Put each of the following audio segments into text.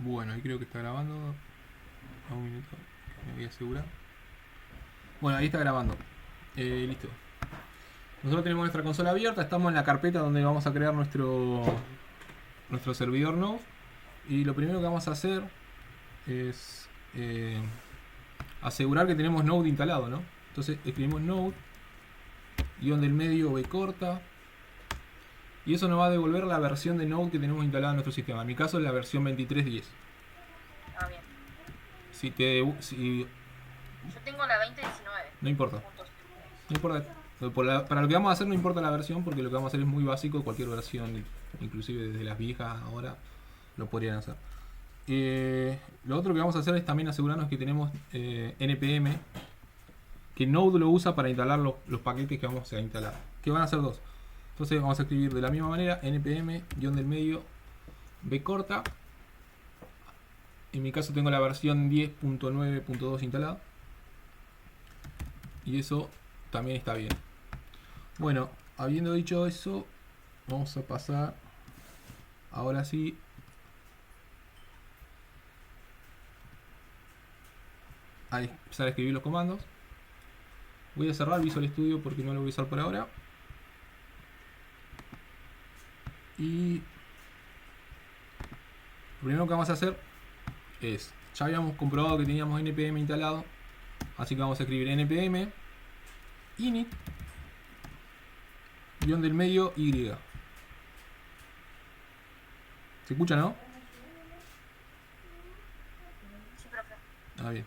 Bueno, ahí creo que está grabando. A un minuto, me voy a asegurar. Bueno, ahí está grabando. Listo. Nosotros tenemos nuestra consola abierta, estamos en la carpeta donde vamos a crear nuestro servidor Node. Y lo primero que vamos a hacer es asegurar que tenemos Node instalado, ¿no? Entonces escribimos Node, guión del medio B corta. Y eso nos va a devolver la versión de Node que tenemos instalada en nuestro sistema. En mi caso es la versión 23.10. Ah, bien. Si Yo tengo la 2019. no importa. Punto. No importa. Para lo que vamos a hacer no importa la versión, porque lo que vamos a hacer es muy básico. Cualquier versión, inclusive desde las viejas ahora, lo podrían hacer. Lo otro que vamos a hacer es también asegurarnos que tenemos npm, que Node lo usa para instalar los paquetes que vamos a instalar, que van a ser dos. Entonces vamos a escribir de la misma manera npm guión del medio b corta. En mi caso tengo la versión 10.9.2 instalada, y eso también está bien. Bueno, habiendo dicho eso, vamos a pasar ahora sí a empezar a escribir los comandos. Voy a cerrar Visual Studio porque no lo voy a usar por ahora. Y lo primero que vamos a hacer es, ya habíamos comprobado que teníamos npm instalado, así que vamos a escribir npm init guión del medio y. ¿Se escucha, no? Sí, profe. Ah, bien.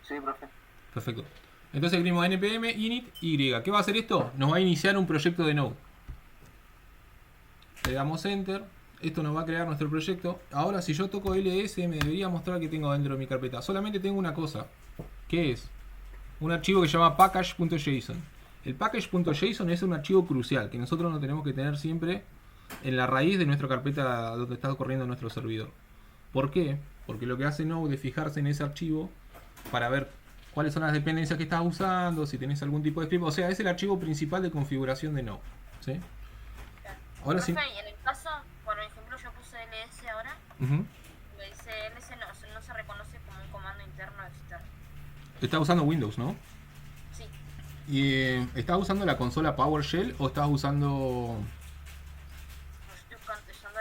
Sí, profe. Perfecto. Entonces escribimos npm init y. ¿Qué va a hacer esto? Nos va a iniciar un proyecto de Node. Le damos enter. Esto nos va a crear nuestro proyecto. Ahora si yo toco ls me debería mostrar que tengo dentro de mi carpeta. Solamente tengo una cosa. ¿Qué es? Un archivo que se llama package.json. El package.json es un archivo crucial que nosotros no tenemos que tener siempre en la raíz de nuestra carpeta donde está corriendo nuestro servidor. ¿Por qué? Porque lo que hace Node es fijarse en ese archivo para ver cuáles son las dependencias que estás usando, si tenés algún tipo de script. O sea, es el archivo principal de configuración de Node. ¿Sí? Claro. Ahora Profe, sí. y en el caso, por ejemplo, yo puse ls ahora, Uh-huh. me dice ls no se reconoce como un comando interno externo. Estás usando Windows, ¿no? Sí, ¿Y estás usando la consola PowerShell o estás usando...? yo estoy usando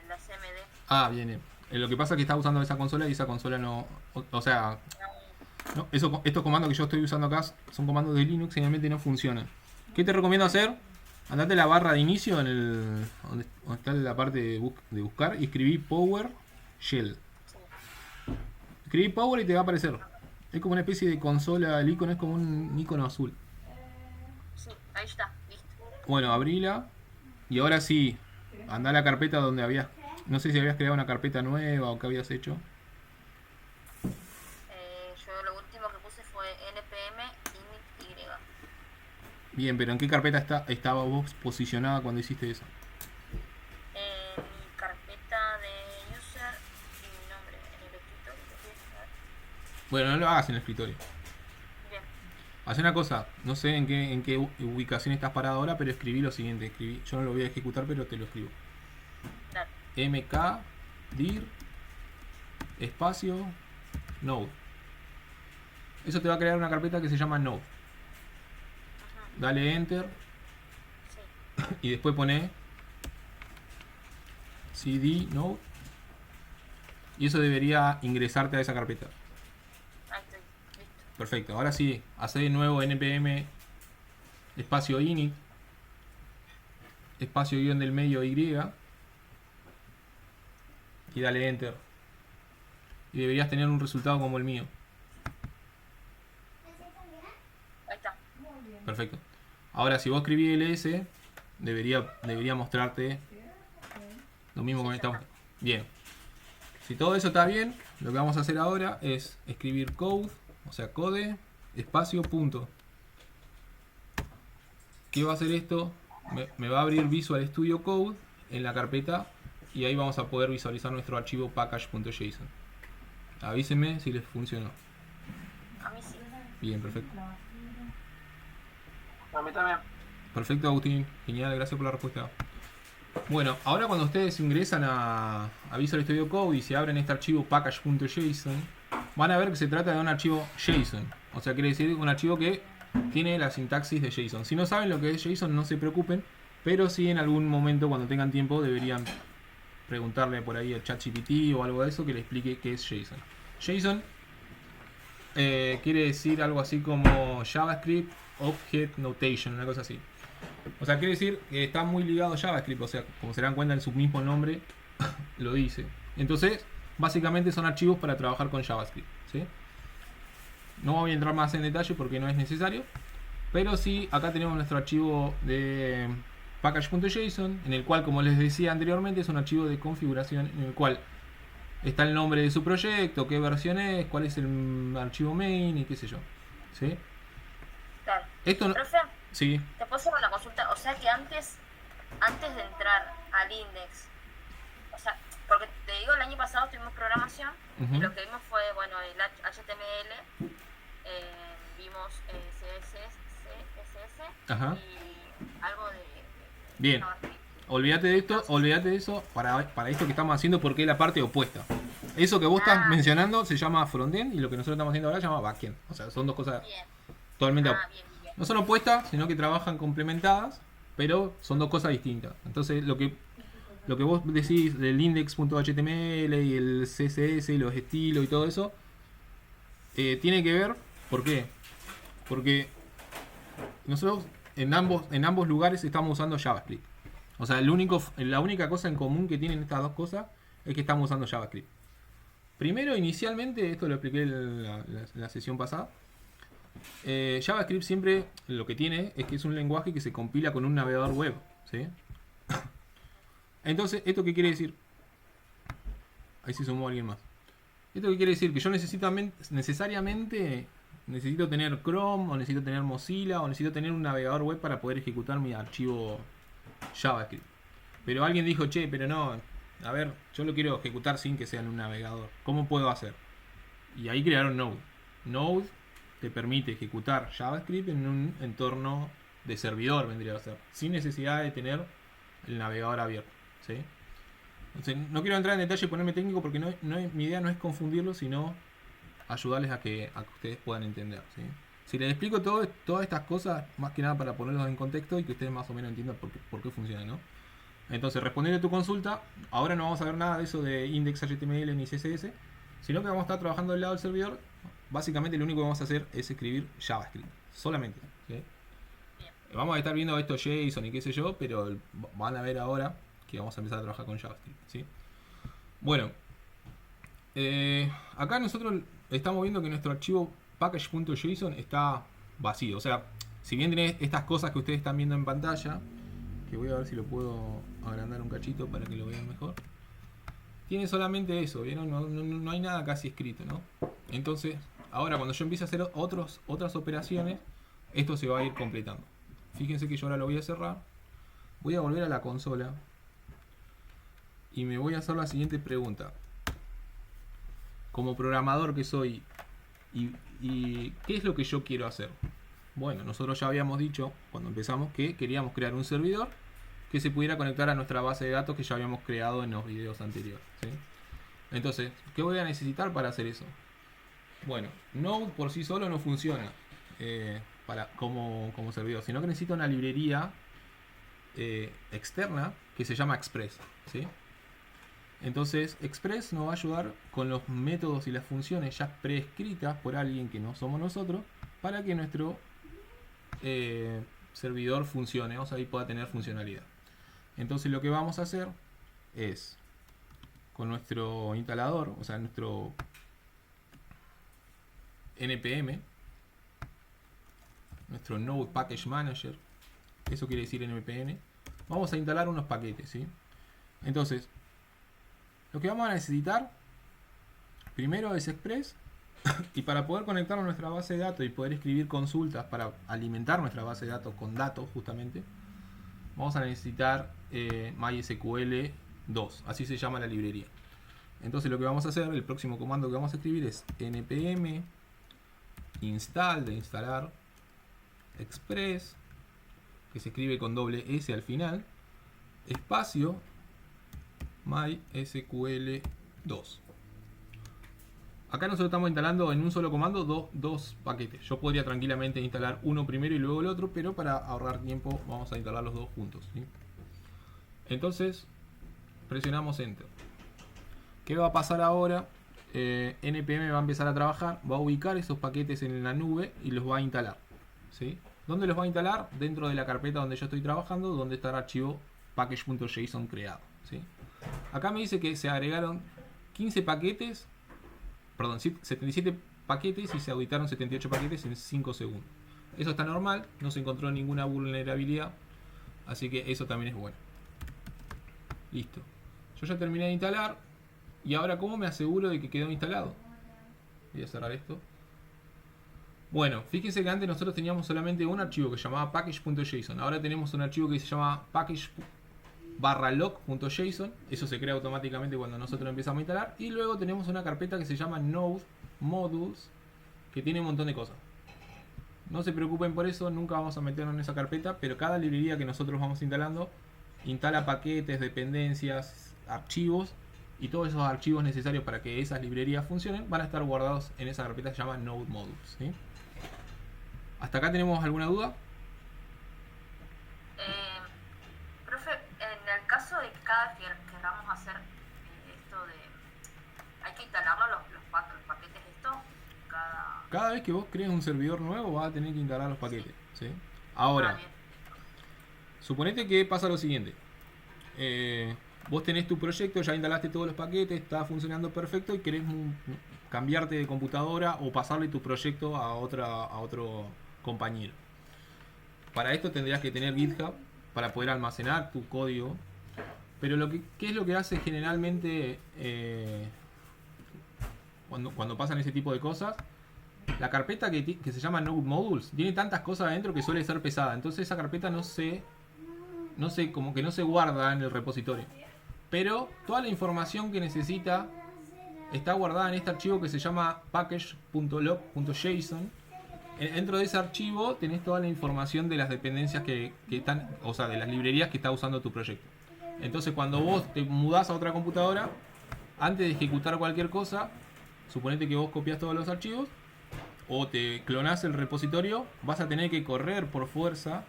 la CMD. Ah, bien, bien. Lo que pasa es que estás usando esa consola y esa consola no... O sea, no, estos comandos que yo estoy usando acá son comandos de Linux y realmente no funcionan. ¿Qué te recomiendo hacer? Andate a la barra de inicio donde está la parte de buscar y escribí PowerShell. Sí. Escribí Power y te va a aparecer. Es como una especie de consola, el icono es como un icono azul. Sí, ahí está, listo. Bueno, abrila. Y ahora sí, anda a la carpeta donde habías... No sé si habías creado una carpeta nueva o qué habías hecho. Yo lo último que puse fue npm init y. Bien, pero ¿en qué carpeta estaba vos posicionada cuando hiciste eso? Mi carpeta de user y mi nombre en el escritorio. Bueno, no lo hagas en el escritorio. Bien, Haz una cosa, no sé en qué ubicación estás parado ahora, pero escribí lo siguiente. Yo no lo voy a ejecutar, pero te lo escribo. dale. mk dir espacio node. Eso te va a crear una carpeta que se llama node. Ajá, Dale enter sí, y después pone cd node y eso debería ingresarte a esa carpeta. ahí estoy, listo. Perfecto, ahora sí, hace de nuevo npm espacio init espacio guión del medio y dale enter y deberías tener un resultado como el mío. Ahí está. Perfecto. Ahora si vos escribís ls debería mostrarte lo mismo que estamos. Bien. Si todo eso está bien, lo que vamos a hacer ahora es escribir code, o sea code, espacio, punto. ¿Qué va a hacer esto? Me va a abrir Visual Studio Code en la carpeta y ahí vamos a poder visualizar nuestro archivo package.json. Avísenme si les funcionó. A mí sí. Bien, perfecto. A mí también. Perfecto, Agustín. Genial, gracias por la respuesta. Bueno, ahora cuando ustedes ingresan a Visual Studio Code y se abren este archivo package.json, van a ver que se trata de un archivo JSON. O sea, quiere decir un archivo que tiene la sintaxis de JSON. Si no saben lo que es JSON, no se preocupen, pero sí en algún momento cuando tengan tiempo deberían preguntarle por ahí al ChatGPT o algo de eso que le explique qué es JSON. JSON quiere decir algo así como JavaScript Object Notation, una cosa así. O sea, quiere decir que está muy ligado a JavaScript, o sea, como se dan cuenta en su mismo nombre, lo dice. Entonces, básicamente son archivos para trabajar con JavaScript, ¿sí? No voy a entrar más en detalle porque no es necesario, pero sí, acá tenemos nuestro archivo de package.json, en el cual, como les decía anteriormente, es un archivo de configuración en el cual está el nombre de su proyecto, qué versión es, cuál es el archivo main y qué sé yo, ¿sí? Claro. Esto no... Profe, Sí, te puedo hacer una consulta. O sea que antes de entrar al index, o sea, porque te digo, el año pasado tuvimos programación y ujú, lo que vimos fue, bueno, el HTML, vimos CSS ajá, y algo de bien. JavaScript. Olvídate de eso para esto que estamos haciendo porque es la parte opuesta. Eso que vos estás Ah, mencionando se llama frontend y lo que nosotros estamos haciendo ahora se llama backend. O sea, son dos cosas bien. totalmente Bien. no son opuestas, sino que trabajan complementadas, pero son dos cosas distintas. Entonces, lo que vos decís del index.html y el CSS y los estilos y todo eso, tiene que ver, ¿por qué? Porque nosotros en ambos lugares estamos usando JavaScript. O sea, la única cosa en común que tienen estas dos cosas es que estamos usando JavaScript. Primero, inicialmente, esto lo expliqué en la sesión pasada, JavaScript siempre lo que tiene es que es un lenguaje que se compila con un navegador web, ¿sí? Entonces, ¿esto qué quiere decir? Ahí se sumó alguien más. ¿Esto qué quiere decir? Que yo necesariamente necesito tener Chrome, o necesito tener Mozilla, o necesito tener un navegador web para poder ejecutar mi archivo JavaScript. Pero alguien dijo, che, pero no, a ver, yo lo quiero ejecutar sin que sea en un navegador. ¿Cómo puedo hacer? Y ahí crearon Node. Node te permite ejecutar JavaScript en un entorno de servidor, vendría a ser, sin necesidad de tener el navegador abierto, ¿sí? Entonces, no quiero entrar en detalle y ponerme técnico porque mi idea no es confundirlo, sino ayudarles a que ustedes puedan entender, ¿sí? Si les explico todas estas cosas, más que nada para ponerlos en contexto y que ustedes más o menos entiendan por qué funciona, ¿no? Entonces, respondiendo a tu consulta, ahora no vamos a ver nada de eso de index HTML ni CSS, sino que vamos a estar trabajando del lado del servidor. Básicamente lo único que vamos a hacer es escribir JavaScript, solamente, ¿sí? Vamos a estar viendo esto JSON y qué sé yo, pero van a ver ahora que vamos a empezar a trabajar con JavaScript, ¿sí? Bueno, acá nosotros estamos viendo que nuestro archivo package.json está vacío. O sea, si bien tiene estas cosas que ustedes están viendo en pantalla, que voy a ver si lo puedo agrandar un cachito para que lo vean mejor, tiene solamente eso, ¿vieron? No hay nada casi escrito, ¿no? Entonces, ahora cuando yo empiece a hacer otras operaciones, esto se va a ir completando. Fíjense que yo ahora lo voy a cerrar, voy a volver a la consola y me voy a hacer la siguiente pregunta. Como programador que soy, ¿y qué es lo que yo quiero hacer? Bueno, nosotros ya habíamos dicho cuando empezamos que queríamos crear un servidor que se pudiera conectar a nuestra base de datos que ya habíamos creado en los videos anteriores, ¿sí? Entonces, ¿qué voy a necesitar para hacer eso? Bueno, Node por sí solo no funciona como servidor, sino que necesito una librería externa que se llama Express, ¿sí? Entonces, Express nos va a ayudar con los métodos y las funciones ya preescritas por alguien que no somos nosotros para que nuestro servidor funcione, o sea, y pueda tener funcionalidad. Entonces, lo que vamos a hacer es con nuestro instalador, o sea, nuestro npm, nuestro Node Package Manager, eso quiere decir npm, vamos a instalar unos paquetes, ¿sí? Entonces, lo que vamos a necesitar primero es Express y para poder conectarnos a nuestra base de datos y poder escribir consultas para alimentar nuestra base de datos con datos justamente, vamos a necesitar MySQL 2, así se llama la librería. Entonces lo que vamos a hacer, el próximo comando que vamos a escribir es npm install, de instalar, Express, que se escribe con doble S al final, espacio MySQL2. Acá nosotros estamos instalando en un solo comando dos paquetes. Yo podría tranquilamente instalar uno primero y luego el otro, pero para ahorrar tiempo vamos a instalar los dos juntos, ¿sí? Entonces presionamos Enter. ¿Qué va a pasar ahora? NPM va a empezar a trabajar, va a ubicar esos paquetes en la nube y los va a instalar, ¿sí? ¿Dónde los va a instalar? Dentro de la carpeta donde yo estoy trabajando, donde está el archivo package.json creado, ¿sí? Acá me dice que se agregaron 15 paquetes, perdón, 77 paquetes y se auditaron 78 paquetes en 5 segundos. Eso está normal, no se encontró ninguna vulnerabilidad, así que eso también es bueno. Listo. Yo ya terminé de instalar. Y ahora, ¿cómo me aseguro de que quedó instalado? Voy a cerrar esto. Bueno, fíjense que antes nosotros teníamos solamente un archivo que se llamaba package.json. Ahora tenemos un archivo que se llama package/log.json. Eso se crea automáticamente cuando nosotros empezamos a instalar. Y luego tenemos una carpeta que se llama node modules, que tiene un montón de cosas. No se preocupen por eso, nunca vamos a meternos en esa carpeta, pero cada librería que nosotros vamos instalando instala paquetes, dependencias, archivos, y todos esos archivos necesarios para que esas librerías funcionen van a estar guardados en esa carpeta que se llama Node Modules, ¿sí? ¿Hasta acá tenemos alguna duda? Profe, en el caso de que cada vez que queramos hacer esto de... ¿Hay que instalarlo los paquetes esto? Cada vez que vos crees un servidor nuevo vas a tener que instalar los paquetes, ¿sí? Ahora, suponete que pasa lo siguiente. Vos tenés tu proyecto, ya instalaste todos los paquetes, está funcionando perfecto y querés cambiarte de computadora o pasarle tu proyecto a otro compañero. Para esto tendrías que tener GitHub para poder almacenar tu código. Pero ¿qué es lo que hace generalmente cuando pasan ese tipo de cosas? La carpeta que se llama Node Modules tiene tantas cosas adentro que suele ser pesada. Entonces esa carpeta como que no se guarda en el repositorio. Pero toda la información que necesita está guardada en este archivo que se llama package.log.json. Dentro de ese archivo tenés toda la información de las dependencias que están, o sea, de las librerías que está usando tu proyecto. Entonces cuando vos te mudás a otra computadora, antes de ejecutar cualquier cosa, suponete que vos copias todos los archivos o te clonás el repositorio, vas a tener que correr por fuerza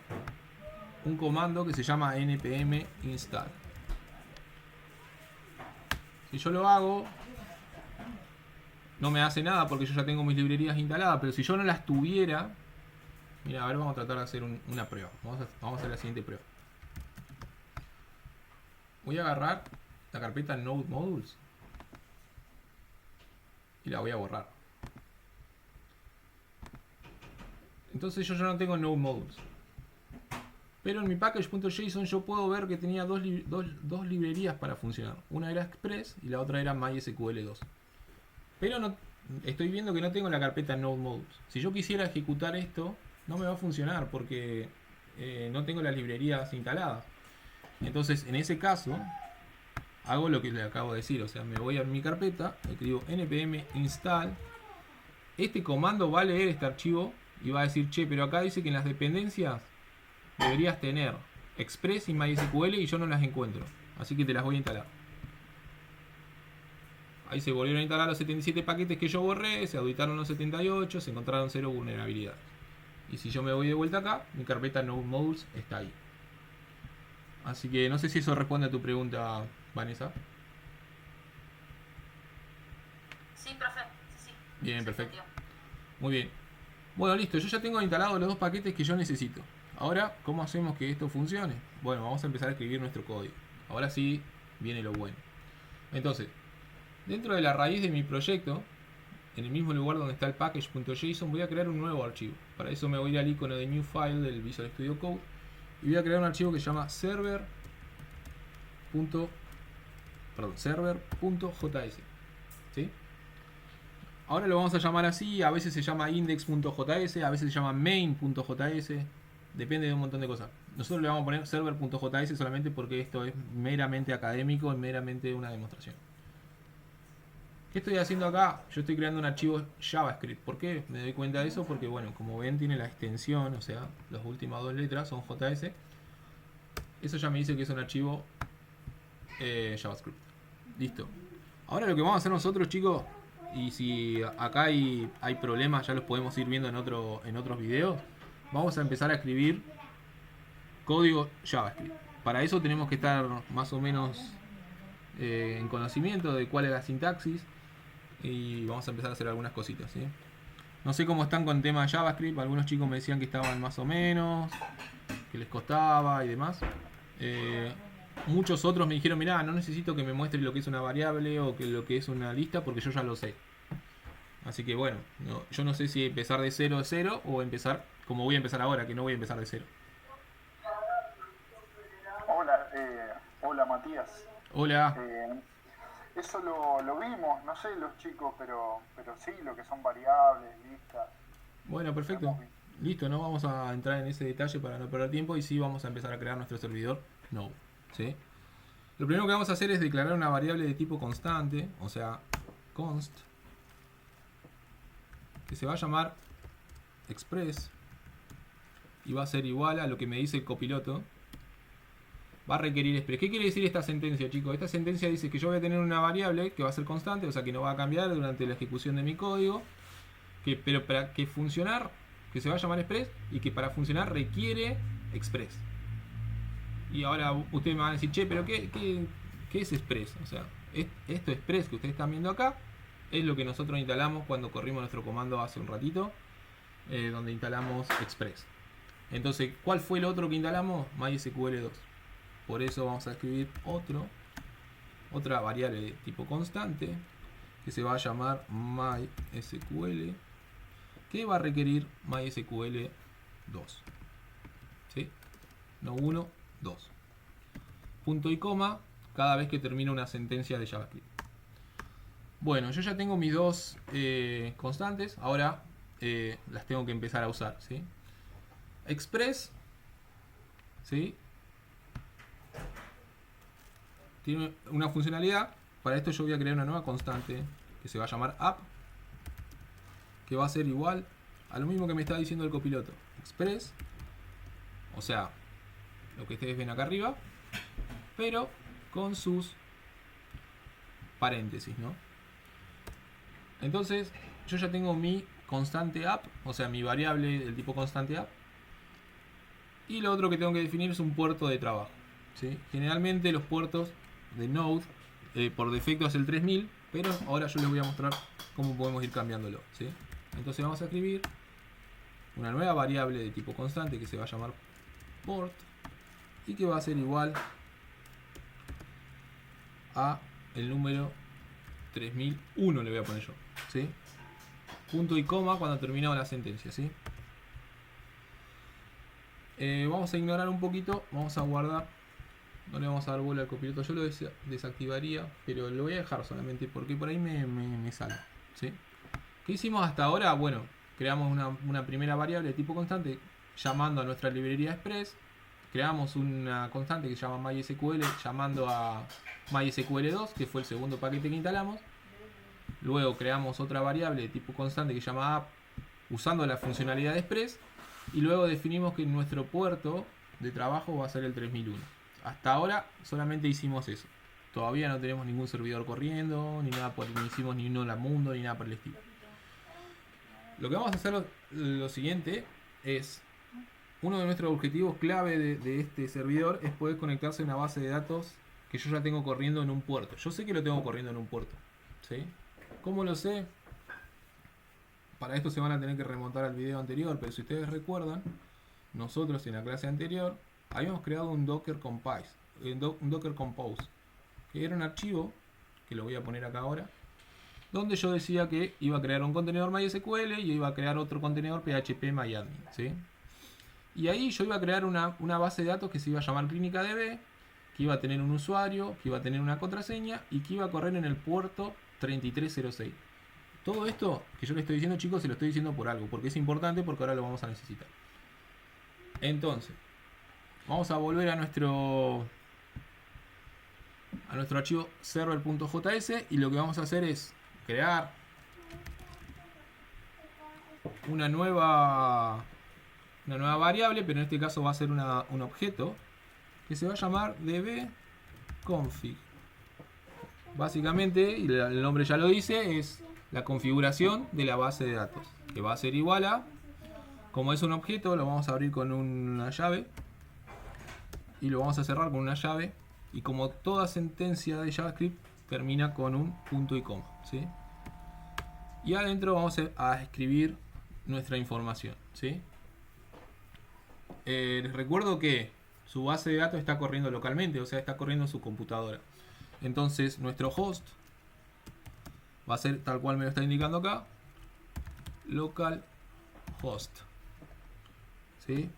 un comando que se llama npm install. Si yo lo hago, no me hace nada porque yo ya tengo mis librerías instaladas, pero si yo no las tuviera, mira, a ver, vamos a tratar de hacer una prueba. Vamos a hacer la siguiente prueba. Voy a agarrar la carpeta Node Modules y la voy a borrar. Entonces yo ya no tengo Node Modules. Pero en mi package.json yo puedo ver que tenía dos librerías para funcionar. Una era Express y la otra era MySQL2. Pero no, estoy viendo que no tengo la carpeta Node Modules. Si yo quisiera ejecutar esto, no me va a funcionar porque no tengo las librerías instaladas. Entonces, en ese caso, hago lo que le acabo de decir. O sea, me voy a mi carpeta, escribo npm install. Este comando va a leer este archivo y va a decir, che, pero acá dice que en las dependencias deberías tener Express y MySQL y yo no las encuentro. Así que te las voy a instalar. Ahí se volvieron a instalar los 77 paquetes que yo borré, se auditaron los 78, se encontraron 0 vulnerabilidades. Y si yo me voy de vuelta acá, mi carpeta Node Modules está ahí. Así que no sé si eso responde a tu pregunta, Vanessa. Sí, profe. Sí. Bien, perfecto. Muy bien. Bueno, listo. Yo ya tengo instalados los dos paquetes que yo necesito. Ahora, ¿cómo hacemos que esto funcione? Bueno, vamos a empezar a escribir nuestro código. Ahora sí viene lo bueno. Entonces, dentro de la raíz de mi proyecto, en el mismo lugar donde está el package.json, voy a crear un nuevo archivo. Para eso me voy al icono de New File del Visual Studio Code y voy a crear un archivo que se llama server.js. ¿Sí? Ahora lo vamos a llamar así, a veces se llama index.js, a veces se llama main.js, depende de un montón de cosas. Nosotros le vamos a poner server.js solamente porque esto es meramente académico y meramente una demostración. ¿Qué estoy haciendo acá? Yo estoy creando un archivo JavaScript. ¿Por qué me doy cuenta de eso? Porque, bueno, como ven, tiene la extensión, o sea, las últimas dos letras son JS. Eso ya me dice que es un archivo JavaScript. Listo. Ahora lo que vamos a hacer nosotros, chicos, y si acá hay problemas, ya los podemos ir viendo en otros videos. Vamos a empezar a escribir código JavaScript. Para eso tenemos que estar más o menos en conocimiento de cuál es la sintaxis. Y vamos a empezar a hacer algunas cositas, ¿sí? No sé cómo están con el tema de JavaScript. Algunos chicos me decían que estaban más o menos, que les costaba y demás. Muchos otros me dijeron, mirá, no necesito que me muestre lo que es una variable o que lo que es una lista porque yo ya lo sé. Así que bueno, yo no sé si empezar de 0 a 0 o empezar como voy a empezar ahora, que no voy a empezar de 0. Hola Matías. Hola. Eso lo vimos, no sé los chicos, pero sí, lo que son variables, listas. Bueno, perfecto. Listo, no vamos a entrar en ese detalle para no perder tiempo y sí vamos a empezar a crear nuestro servidor Node. ¿Sí? Lo primero que vamos a hacer es declarar una variable de tipo constante, o sea, const, que se va a llamar express y va a ser igual a lo que me dice el copiloto. Va a requerir express. ¿Qué quiere decir esta sentencia, chicos? Esta sentencia dice que yo voy a tener una variable que va a ser constante, o sea que no va a cambiar durante la ejecución de mi código, pero para que funcionar, que se va a llamar express y que para funcionar requiere express. Y ahora ustedes me van a decir, che, pero ¿qué es express? O sea, esto express que ustedes están viendo acá es lo que nosotros instalamos cuando corrimos nuestro comando hace un ratito, donde instalamos express. Entonces, ¿cuál fue el otro que instalamos? MySQL2. Por eso vamos a escribir otra variable de tipo constante que se va a llamar MySQL, que va a requerir MySQL2. ¿Sí? No 1, 2. Punto y coma cada vez que termina una sentencia de JavaScript. Bueno, yo ya tengo mis dos constantes. Ahora las tengo que empezar a usar, ¿sí? Express, ¿sí? Tiene una funcionalidad. Para esto yo voy a crear una nueva constante que se va a llamar app, que va a ser igual a lo mismo que me está diciendo el copiloto. Express, o sea, lo que ustedes ven acá arriba, pero con sus paréntesis, ¿no? Entonces, yo ya tengo mi constante app, o sea, mi variable del tipo constante app. Y lo otro que tengo que definir es un puerto de trabajo, ¿sí? Generalmente los puertos de Node por defecto es el 3000, pero ahora yo les voy a mostrar cómo podemos ir cambiándolo, ¿sí? Entonces vamos a escribir una nueva variable de tipo constante que se va a llamar port y que va a ser igual a el número 3001, le voy a poner yo, ¿sí? Punto y coma cuando terminado la sentencia, ¿sí? Vamos a ignorar un poquito, vamos a guardar, no le vamos a dar bola al copiloto, yo lo desactivaría, pero lo voy a dejar solamente porque por ahí me sale, ¿sí? ¿Qué hicimos hasta ahora? Bueno, creamos una primera variable de tipo constante llamando a nuestra librería Express, creamos una constante que se llama MySQL llamando a MySQL2, que fue el segundo paquete que instalamos. Luego creamos otra variable de tipo constante que se llama app usando la funcionalidad de Express. Y luego definimos que nuestro puerto de trabajo va a ser el 3001. Hasta ahora solamente hicimos eso. Todavía no tenemos ningún servidor corriendo, ni nada ni hicimos ni un hola mundo, ni nada por el estilo. Lo que vamos a hacer lo siguiente es, uno de nuestros objetivos clave de este servidor es poder conectarse a una base de datos que yo ya tengo corriendo en un puerto. Yo sé que lo tengo corriendo en un puerto, ¿sí? ¿Cómo lo sé? Para esto se van a tener que remontar al video anterior, pero si ustedes recuerdan, nosotros en la clase anterior habíamos creado un Docker Compose, que era un archivo, que lo voy a poner acá ahora, donde yo decía que iba a crear un contenedor MySQL y iba a crear otro contenedor PHP-MyAdmin, ¿sí? Y ahí yo iba a crear una base de datos que se iba a llamar ClínicaDB, que iba a tener un usuario, que iba a tener una contraseña y que iba a correr en el puerto 3306. Todo esto que yo les estoy diciendo, chicos, se lo estoy diciendo por algo, porque es importante, porque ahora lo vamos a necesitar. Entonces, vamos a volver a nuestro archivo server.js y lo que vamos a hacer es crear una nueva variable, pero en este caso va a ser un objeto que se va a llamar dbconfig. Básicamente, y el nombre ya lo dice, es la configuración de la base de datos, que va a ser igual a, como es un objeto, lo vamos a abrir con una llave y lo vamos a cerrar con una llave, y como toda sentencia de JavaScript termina con un punto y coma, ¿sí? Y adentro vamos a escribir nuestra información, ¿sí? Les recuerdo que su base de datos está corriendo localmente, o sea, está corriendo en su computadora. Entonces nuestro host va a ser tal cual me lo está indicando acá, localhost, ¿sí?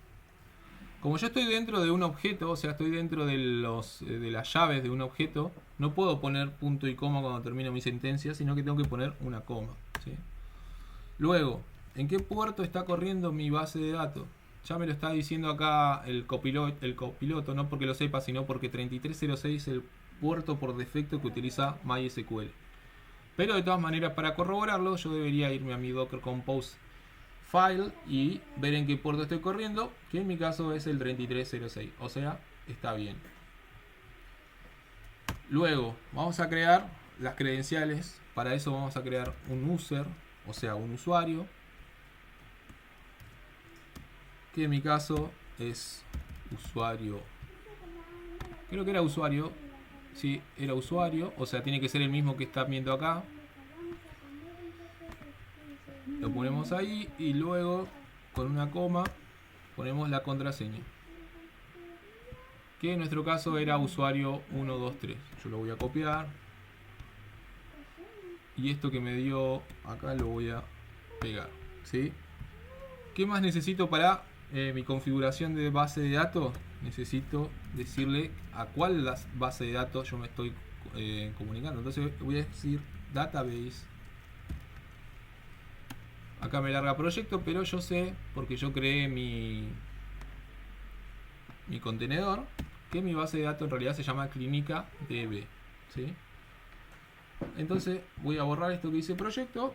Como yo estoy dentro de un objeto, o sea, estoy dentro de las llaves de un objeto, no puedo poner punto y coma cuando termino mi sentencia, sino que tengo que poner una coma, ¿sí? Luego, ¿en qué puerto está corriendo mi base de datos? Ya me lo está diciendo acá el copiloto, no porque lo sepa, sino porque 3306 es el puerto por defecto que utiliza MySQL. Pero de todas maneras, para corroborarlo, yo debería irme a mi Docker Compose File y ver en qué puerto estoy corriendo, que en mi caso es el 3306, o sea, está bien. Luego, vamos a crear las credenciales. Para eso vamos a crear un user, o sea, un usuario, que en mi caso es usuario. Creo que era usuario. Sí, era usuario, o sea, tiene que ser el mismo que está viendo acá. Lo ponemos ahí y luego con una coma ponemos la contraseña, que en nuestro caso era usuario 123. Yo lo voy a copiar y esto que me dio acá lo voy a pegar, ¿sí? ¿Qué más necesito para mi configuración de base de datos? Necesito decirle a cuál base de datos yo me estoy comunicando. Entonces voy a decir database. Acá me larga proyecto, pero yo sé, porque yo creé mi contenedor, que mi base de datos en realidad se llama clínica DB, ¿sí? Entonces voy a borrar esto que dice proyecto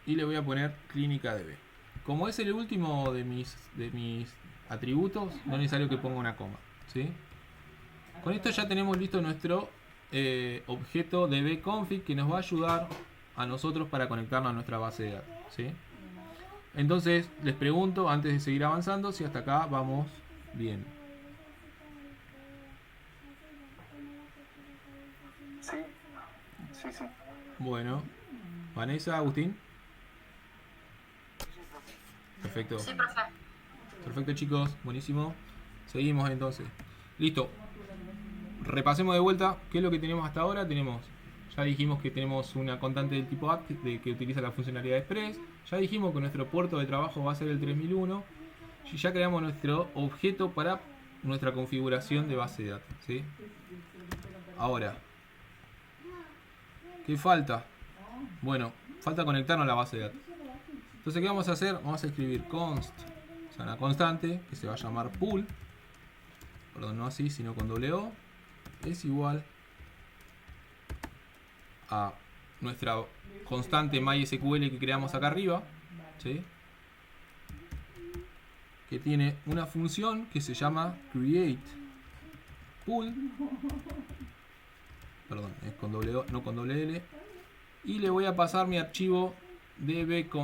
y le voy a poner clínica DB. Como es el último de mis atributos, no es necesario que ponga una coma, ¿sí? Con esto ya tenemos listo nuestro objeto dbconfig, que nos va a ayudar a nosotros para conectarnos a nuestra base de datos, ¿sí? Entonces les pregunto, antes de seguir avanzando, si hasta acá vamos bien. Sí, sí, sí. Bueno, Vanessa, Agustín. Perfecto. Sí, profe. Perfecto, chicos, buenísimo. Seguimos entonces. Listo. Repasemos de vuelta qué es lo que tenemos hasta ahora. Ya dijimos que tenemos una constante del tipo act que utiliza la funcionalidad de express. Ya dijimos que nuestro puerto de trabajo va a ser el 3001. Y ya creamos nuestro objeto para nuestra configuración de base de datos, ¿sí? Ahora, ¿qué falta? Bueno, falta conectarnos a la base de datos. Entonces, ¿qué vamos a hacer? Vamos a escribir const, o sea, una constante que se va a llamar pool, perdón, no así, sino con doble O, es igual a nuestra constante MySQL que creamos acá arriba, ¿sí? Que tiene una función que se llama create pool, perdón, es con doble O, no con doble L, y le voy a pasar mi archivo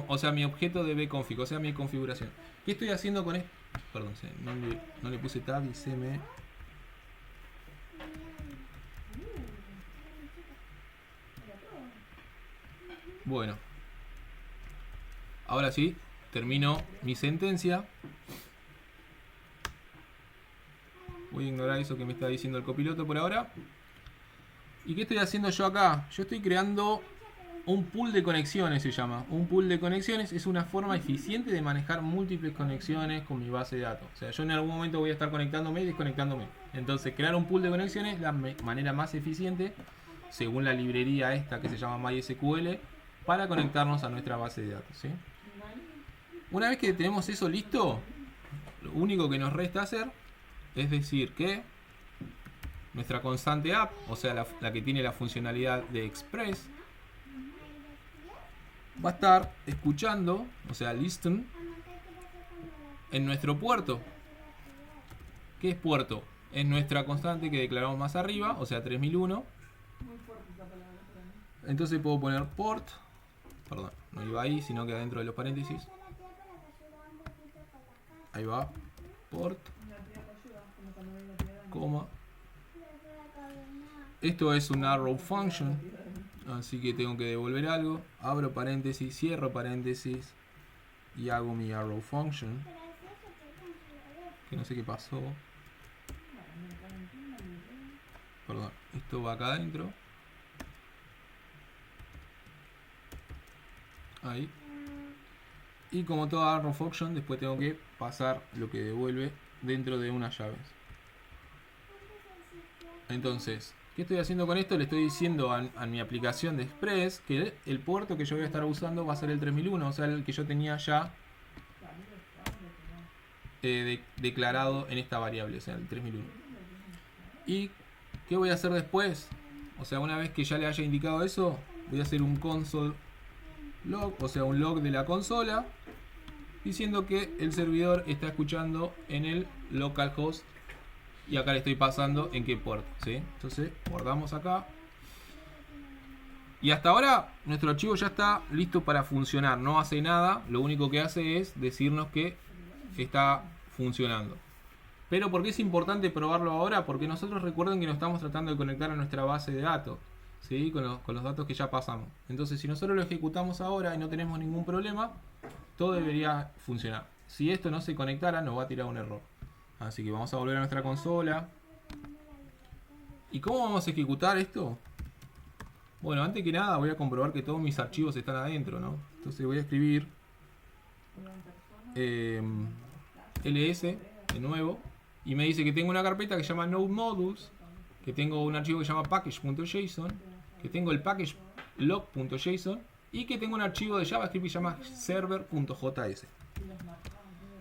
o sea, mi objeto dbconfig, o sea, mi configuración. ¿Qué estoy haciendo con esto? Perdón, no le puse tab y se me... Bueno, ahora sí, termino mi sentencia. Voy a ignorar eso que me está diciendo el copiloto por ahora. ¿Y qué estoy haciendo yo acá? Yo estoy creando un pool de conexiones, se llama. Un pool de conexiones es una forma eficiente de manejar múltiples conexiones con mi base de datos. O sea, yo en algún momento voy a estar conectándome y desconectándome. Entonces, crear un pool de conexiones es la manera más eficiente, según la librería esta que se llama MySQL, para conectarnos a nuestra base de datos, ¿sí? Una vez que tenemos eso listo, lo único que nos resta hacer es decir que nuestra constante app, o sea, la que tiene la funcionalidad de express, va a estar escuchando, o sea, listen, en nuestro puerto. ¿Qué es puerto? es nuestra constante que declaramos más arriba, o sea 3001. Entonces puedo poner port, perdón, no iba ahí, sino que adentro de los paréntesis. Ahí va, port, coma. Esto es un arrow function, así que tengo que devolver algo. Abro paréntesis, cierro paréntesis y hago mi arrow function. Que no sé qué pasó. Perdón, esto va acá adentro. Ahí. Y como toda arrow function, después tengo que pasar lo que devuelve dentro de unas llaves. Entonces, ¿qué estoy haciendo con esto? Le estoy diciendo a mi aplicación de Express que el puerto que yo voy a estar usando va a ser el 3001, o sea, el que yo tenía ya declarado en esta variable, o sea, el 3001. ¿Y qué voy a hacer después? O sea, una vez que ya le haya indicado eso, voy a hacer un console log, o sea, un log de la consola, diciendo que el servidor está escuchando en el localhost y acá le estoy pasando en qué puerto, ¿sí? Entonces guardamos acá y hasta ahora nuestro archivo ya está listo para funcionar, no hace nada, lo único que hace es decirnos que está funcionando. Pero ¿por qué es importante probarlo ahora? Porque nosotros recuerden que nos estamos tratando de conectar a nuestra base de datos, ¿sí? Con los datos que ya pasamos. Entonces, si nosotros lo ejecutamos ahora y no tenemos ningún problema, todo debería funcionar. Si esto no se conectara, nos va a tirar un error. Así que vamos a volver a nuestra consola. ¿Y cómo vamos a ejecutar esto? Bueno, antes que nada voy a comprobar que todos mis archivos están adentro, ¿no? Entonces voy a escribir ls de nuevo. Y me dice que tengo una carpeta que se llama node modules, que tengo un archivo que se llama package.json, que tengo el package log.json y que tengo un archivo de JavaScript que se llama server.js.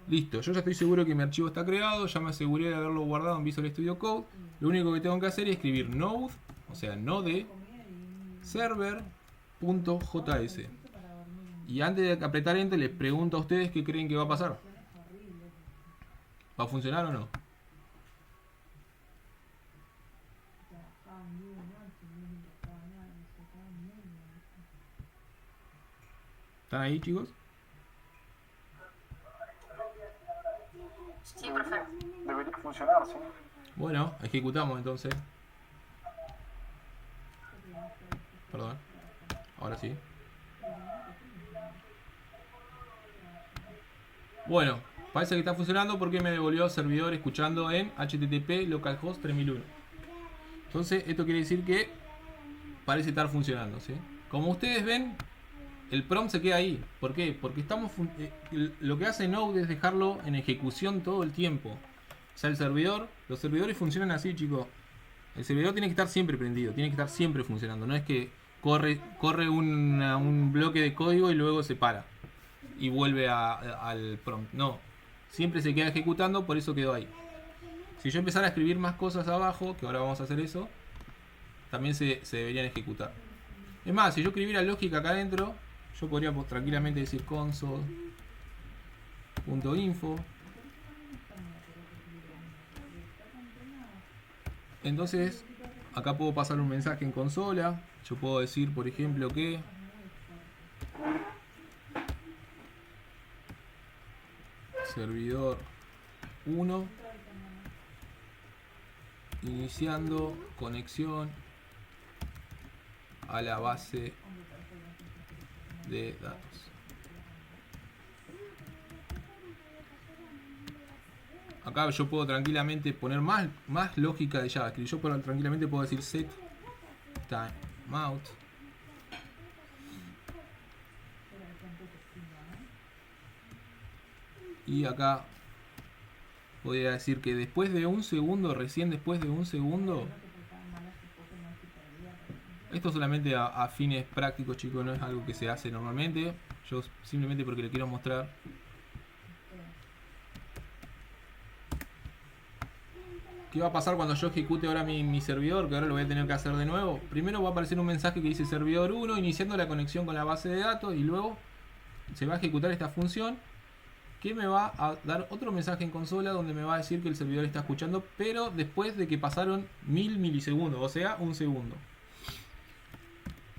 Listo, yo ya estoy seguro que mi archivo está creado, ya me aseguré de haberlo guardado en Visual Studio Code. Lo único que tengo que hacer es escribir node, o sea, node server.js. Y antes de apretar enter les pregunto a ustedes qué creen que va a pasar. ¿Va a funcionar o no? ¿Están ahí, chicos? Sí, perfecto. Debería funcionar, sí. Bueno, ejecutamos entonces. Perdón. Ahora sí. Bueno, parece que está funcionando porque me devolvió servidor escuchando en HTTP localhost 3001. Entonces, esto quiere decir que parece estar funcionando, ¿sí? Como ustedes ven, el prompt se queda ahí. ¿Por qué? Porque lo que hace Node es dejarlo en ejecución todo el tiempo. O sea, los servidores funcionan así, chicos. El servidor tiene que estar siempre prendido, tiene que estar siempre funcionando. No es que corre un bloque de código y luego se para y vuelve al prompt. No, siempre se queda ejecutando, por eso quedó ahí. Si yo empezara a escribir más cosas abajo, que ahora vamos a hacer eso, también se deberían ejecutar. Es más, si yo escribiera lógica acá adentro, yo podría tranquilamente decir console.info. Entonces, acá puedo pasar un mensaje en consola. Yo puedo decir, por ejemplo, que servidor 1 iniciando conexión a la base de datos. Acá yo puedo tranquilamente poner más lógica de JavaScript. Yo tranquilamente puedo decir set timeout. Y acá podría decir que después de un segundo, recién después de un segundo, esto solamente a fines prácticos, chicos, no es algo que se hace normalmente. Yo simplemente porque le quiero mostrar. ¿Qué va a pasar cuando yo ejecute ahora mi servidor? Que ahora lo voy a tener que hacer de nuevo. Primero va a aparecer un mensaje que dice servidor 1 iniciando la conexión con la base de datos y luego se va a ejecutar esta función que me va a dar otro mensaje en consola donde me va a decir que el servidor está escuchando, pero después de que pasaron 1000 milisegundos, o sea, un segundo.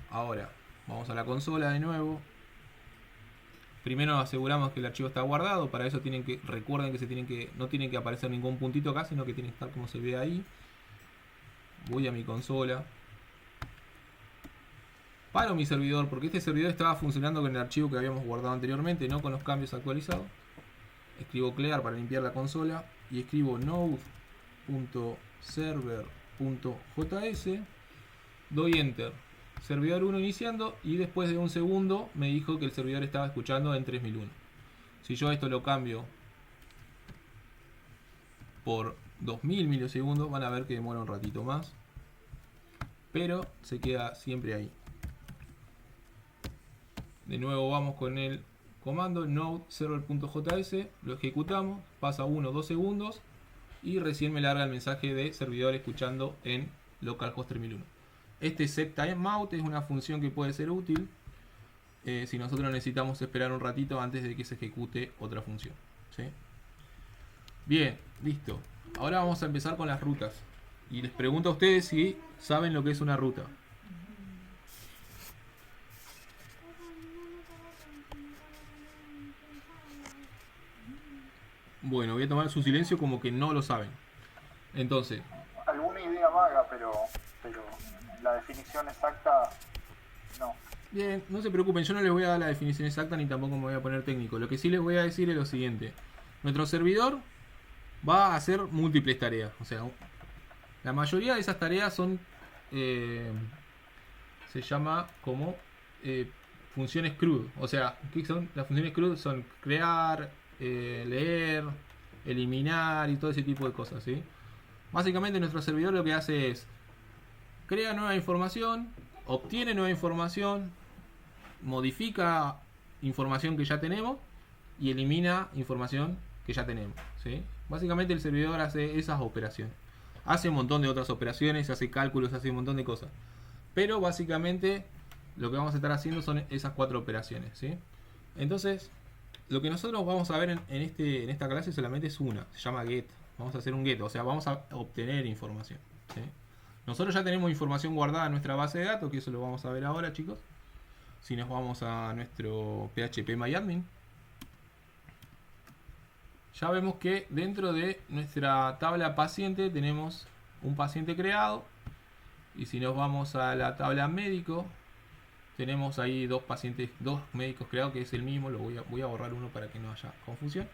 Ahora, vamos a la consola de nuevo. Primero nos aseguramos que el archivo está guardado. Para eso recuerden que no tienen que aparecer ningún puntito acá, sino que tiene que estar como se ve ahí. Voy a mi consola. Paro mi servidor, porque este servidor estaba funcionando con el archivo que habíamos guardado anteriormente, no con los cambios actualizados. Escribo clear para limpiar la consola y escribo node.server.js. Doy enter. Servidor 1 iniciando y después de un segundo me dijo que el servidor estaba escuchando en 3001. Si yo esto lo cambio por 2000 milisegundos, van a ver que demora un ratito más, pero se queda siempre ahí. De nuevo vamos con el comando node server.js, lo ejecutamos, pasa 1 o 2 segundos y recién me larga el mensaje de servidor escuchando en localhost 3001. Este setTimeout es una función que puede ser útil si nosotros necesitamos esperar un ratito antes de que se ejecute otra función, ¿sí? Bien, listo. Ahora vamos a empezar con las rutas. Y les pregunto a ustedes si saben lo que es una ruta. Bueno, voy a tomar su silencio como que no lo saben. Entonces, Alguna idea vaga, pero la definición exacta no. bien, no se preocupen, yo no les voy a dar la definición exacta ni tampoco me voy a poner técnico. Lo que sí les voy a decir es lo siguiente. Nuestro servidor va a hacer múltiples tareas. O sea, la mayoría de esas tareas son... se llama como funciones CRUD. O sea, ¿qué son? Las funciones CRUD son crear, leer, eliminar y todo ese tipo de cosas, ¿sí? Básicamente nuestro servidor lo que hace es crea nueva información, obtiene nueva información, modifica información que ya tenemos y elimina información que ya tenemos, ¿sí? Básicamente el servidor hace esas operaciones. Hace un montón de otras operaciones, hace cálculos, hace un montón de cosas. Pero básicamente lo que vamos a estar haciendo son esas 4 operaciones, ¿sí? Entonces, lo que nosotros vamos a ver en esta clase solamente es una, se llama get. Vamos a hacer un get, o sea, vamos a obtener información, ¿sí? Nosotros ya tenemos información guardada en nuestra base de datos, que eso lo vamos a ver ahora, chicos. Si nos vamos a nuestro phpMyAdmin, ya vemos que dentro de nuestra tabla paciente tenemos un paciente creado. Y si nos vamos a la tabla médico, tenemos ahí dos médicos creados, que es el mismo. Voy a borrar uno para que no haya confusión.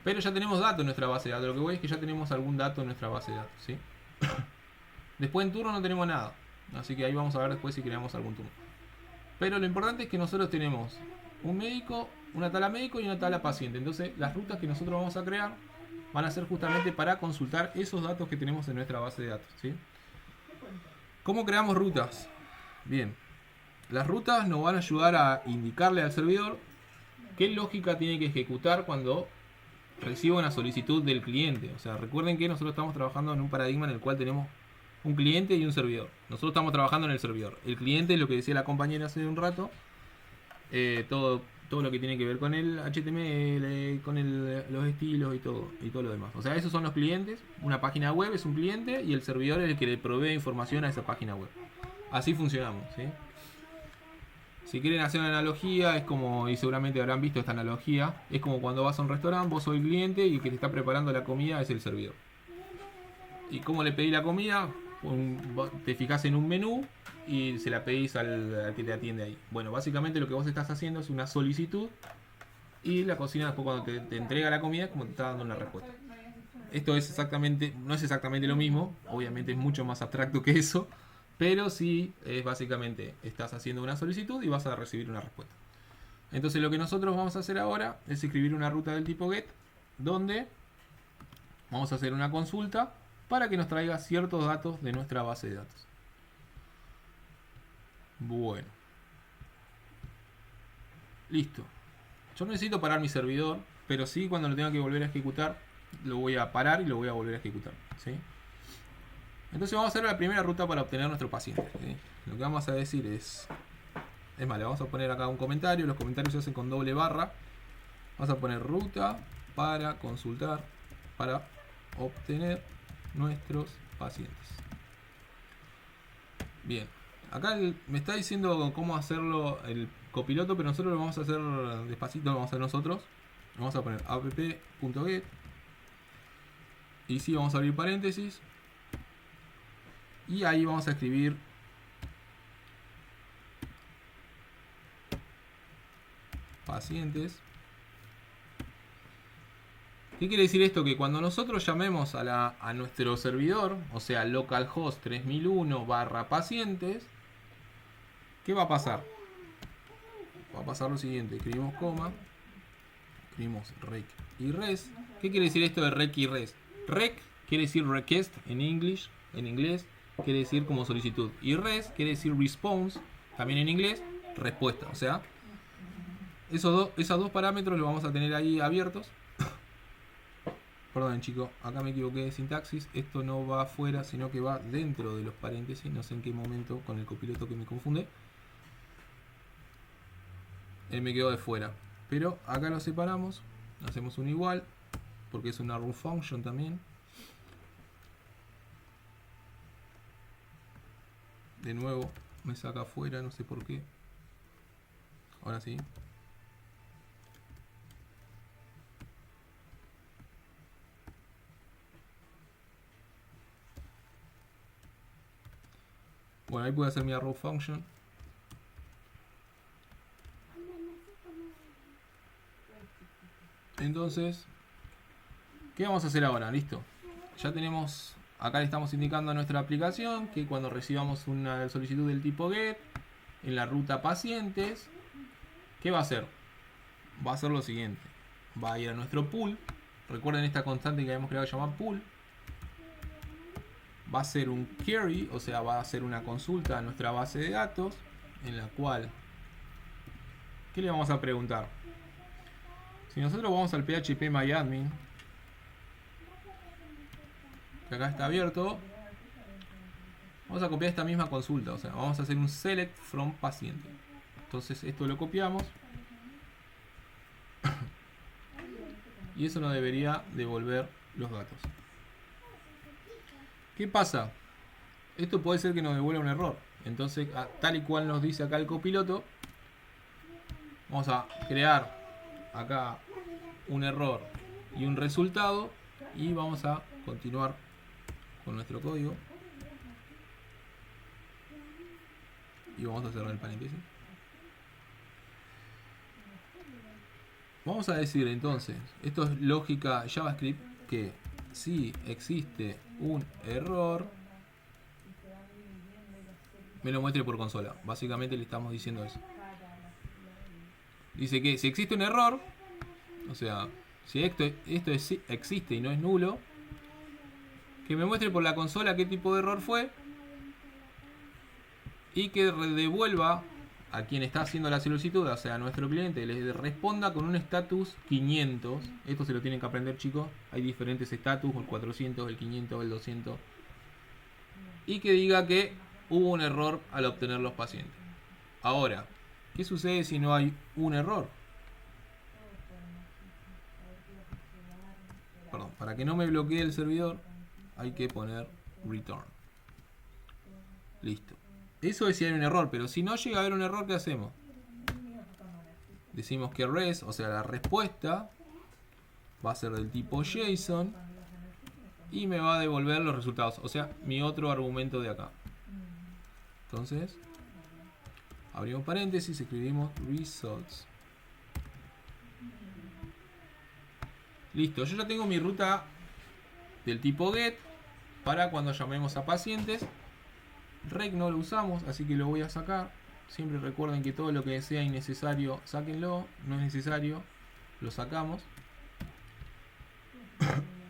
Pero ya tenemos datos en nuestra base de datos. Lo que voy es que ya tenemos algún dato en nuestra base de datos, ¿sí? Después en turno no tenemos nada. Así que ahí vamos a ver después si creamos algún turno. Pero lo importante es que nosotros tenemos un médico, una tabla médico y una tabla paciente. Entonces las rutas que nosotros vamos a crear van a ser justamente para consultar esos datos que tenemos en nuestra base de datos, ¿sí? ¿Cómo creamos rutas? Bien, las rutas nos van a ayudar a indicarle al servidor qué lógica tiene que ejecutar cuando reciba una solicitud del cliente. O sea, recuerden que nosotros estamos trabajando en un paradigma en el cual tenemos un cliente y un servidor. Nosotros estamos trabajando en el servidor. El cliente es lo que decía la compañera hace un rato. Todo lo que tiene que ver con el HTML, con los estilos y todo lo demás. O sea, esos son los clientes. Una página web es un cliente y el servidor es el que le provee información a esa página web. Así funcionamos, ¿sí? Si quieren hacer una analogía, es como, y seguramente habrán visto esta analogía, es como cuando vas a un restaurante, vos sos el cliente y el que te está preparando la comida es el servidor. ¿Y cómo le pedís la comida? Te fijás en un menú y se la pedís al que te atiende ahí. Bueno, básicamente lo que vos estás haciendo es una solicitud y la cocina después cuando te entrega la comida es como te está dando una respuesta. Esto no es exactamente lo mismo, obviamente es mucho más abstracto que eso, pero sí es básicamente estás haciendo una solicitud y vas a recibir una respuesta. Entonces lo que nosotros vamos a hacer ahora es escribir una ruta del tipo get, donde vamos a hacer una consulta para que nos traiga ciertos datos de nuestra base de datos. Bueno. Listo. Yo no necesito parar mi servidor, pero sí cuando lo tenga que volver a ejecutar, lo voy a parar y lo voy a volver a ejecutar, ¿sí? Entonces vamos a hacer la primera ruta para obtener nuestro paciente, ¿sí? Lo que vamos a decir es más, le vamos a poner acá un comentario. Los comentarios se hacen con doble barra. Vamos a poner ruta para consultar, para obtener nuestros pacientes. Bien, acá me está diciendo cómo hacerlo el copiloto, pero nosotros lo vamos a hacer despacito, lo vamos a hacer nosotros. Vamos a poner app.get y sí, vamos a abrir paréntesis y ahí vamos a escribir pacientes. ¿Qué quiere decir esto? Que cuando nosotros llamemos a nuestro servidor, o sea, localhost 3001/pacientes, ¿qué va a pasar? Va a pasar lo siguiente: escribimos coma, escribimos rec y res. ¿Qué quiere decir esto de rec y res? Rec quiere decir request en inglés, quiere decir como solicitud. Y res quiere decir response, también en inglés, respuesta. O sea, esos dos parámetros los vamos a tener ahí abiertos. Perdón, chicos, acá me equivoqué de sintaxis. Esto no va afuera, sino que va dentro de los paréntesis. No sé en qué momento con el copiloto que me confunde. Él me quedó de fuera. Pero acá lo separamos. Hacemos un igual, porque es una root function también. De nuevo me saca afuera, no sé por qué. Ahora sí. Bueno, ahí puedo hacer mi arrow function. Entonces, ¿qué vamos a hacer ahora? Listo. Ya tenemos, acá le estamos indicando a nuestra aplicación que cuando recibamos una solicitud del tipo GET en la ruta pacientes, ¿qué va a hacer? Va a hacer lo siguiente. Va a ir a nuestro pool. Recuerden esta constante que habíamos creado llamada pool. Va a ser un query, o sea, va a hacer una consulta a nuestra base de datos, en la cual, ¿qué le vamos a preguntar? Si nosotros vamos al phpMyAdmin, que acá está abierto, vamos a copiar esta misma consulta, o sea, vamos a hacer un select from paciente. Entonces esto lo copiamos y eso nos debería devolver los datos. ¿Qué pasa? Esto puede ser que nos devuelva un error. Entonces, tal y cual nos dice acá el copiloto, vamos a crear acá un error y un resultado y vamos a continuar con nuestro código y vamos a cerrar el paréntesis. Vamos a decir entonces, esto es lógica JavaScript, que si existe un error me lo muestre por consola. Básicamente le estamos diciendo eso. Dice que si existe un error, o sea, si esto existe y no es nulo, que me muestre por la consola qué tipo de error fue y que devuelva a quien está haciendo la solicitud, o sea, a nuestro cliente, le responda con un status 500. Esto se lo tienen que aprender, chicos. Hay diferentes status, el 400, el 500, el 200. Y que diga que hubo un error al obtener los pacientes. Ahora, ¿qué sucede si no hay un error? Perdón, para que no me bloquee el servidor, hay que poner return. Listo. Eso es si hay un error, pero si no llega a haber un error, ¿qué hacemos? Decimos que res, o sea, la respuesta va a ser del tipo JSON y me va a devolver los resultados, o sea, mi otro argumento de acá. Entonces, abrimos paréntesis, escribimos results. Listo, yo ya tengo mi ruta del tipo get para cuando llamemos a pacientes. Rec no lo usamos, así que lo voy a sacar. Siempre recuerden que todo lo que sea innecesario, sáquenlo. No es necesario, lo sacamos.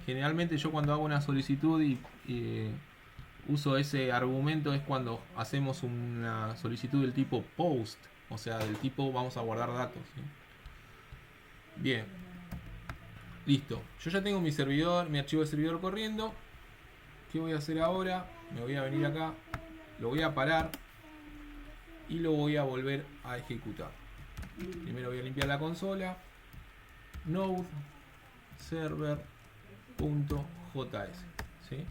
Generalmente yo cuando hago una solicitud y uso ese argumento es cuando hacemos una solicitud del tipo post, o sea, del tipo vamos a guardar datos, ¿sí? Bien, listo. Yo ya tengo mi servidor, mi archivo de servidor corriendo. ¿Qué voy a hacer ahora? Me voy a venir acá, lo voy a parar y lo voy a volver a ejecutar. Primero voy a limpiar la consola, node server.js, ¿sí?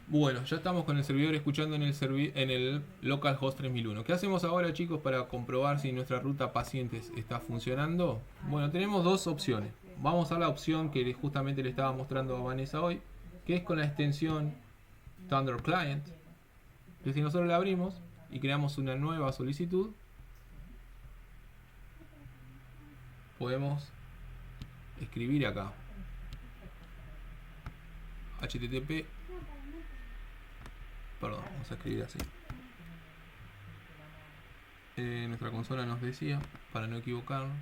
Bueno, ya estamos con el servidor escuchando en el localhost 3001. ¿Qué hacemos ahora, chicos, para comprobar si nuestra ruta pacientes está funcionando? Bueno, tenemos dos opciones. Vamos a la opción que justamente le estaba mostrando a Vanessa hoy, que es con la extensión Thunder Client. Que si nosotros la abrimos y creamos una nueva solicitud, podemos escribir acá http, perdón, vamos a escribir así. Nuestra consola nos decía, para no equivocarnos,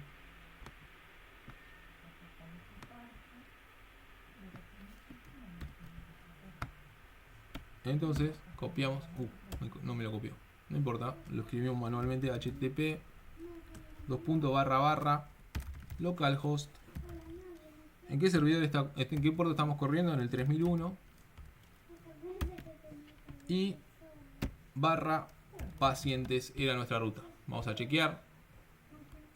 entonces copiamos, no me lo copió, no importa, lo escribimos manualmente, http localhost. ¿En qué servidor está? ¿En qué puerto estamos corriendo? En el 3001. Y barra pacientes era nuestra ruta. Vamos a chequear.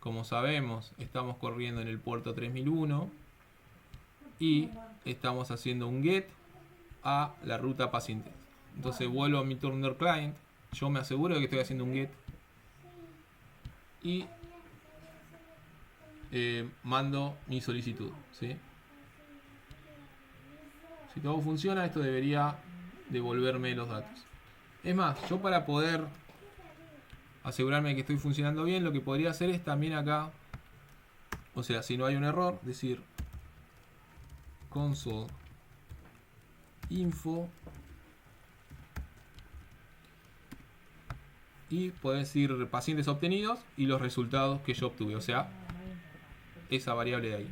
Como sabemos, estamos corriendo en el puerto 3001 y estamos haciendo un get a la ruta pacientes. Entonces vuelvo a mi Thunder Client. Yo me aseguro de que estoy haciendo un get y mando mi solicitud, ¿sí? Si todo funciona, esto debería devolverme los datos. Es más, yo para poder asegurarme de que estoy funcionando bien, lo que podría hacer es también acá, o sea, si no hay un error, decir console info y puedo decir pacientes obtenidos y los resultados que yo obtuve, o sea, esa variable de ahí.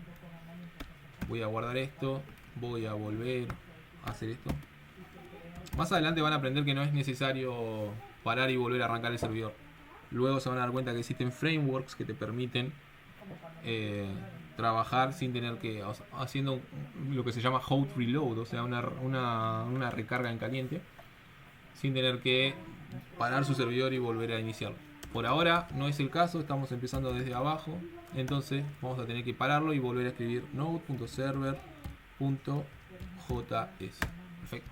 Voy a guardar esto, voy a volver a hacer esto. Más adelante van a aprender que no es necesario parar y volver a arrancar el servidor. Luego se van a dar cuenta que existen frameworks que te permiten trabajar sin tener que, o sea, haciendo lo que se llama hot reload, o sea, una recarga en caliente, sin tener que parar su servidor y volver a iniciarlo. Por ahora no es el caso, estamos empezando desde abajo, entonces vamos a tener que pararlo y volver a escribir node.server.js. Perfecto.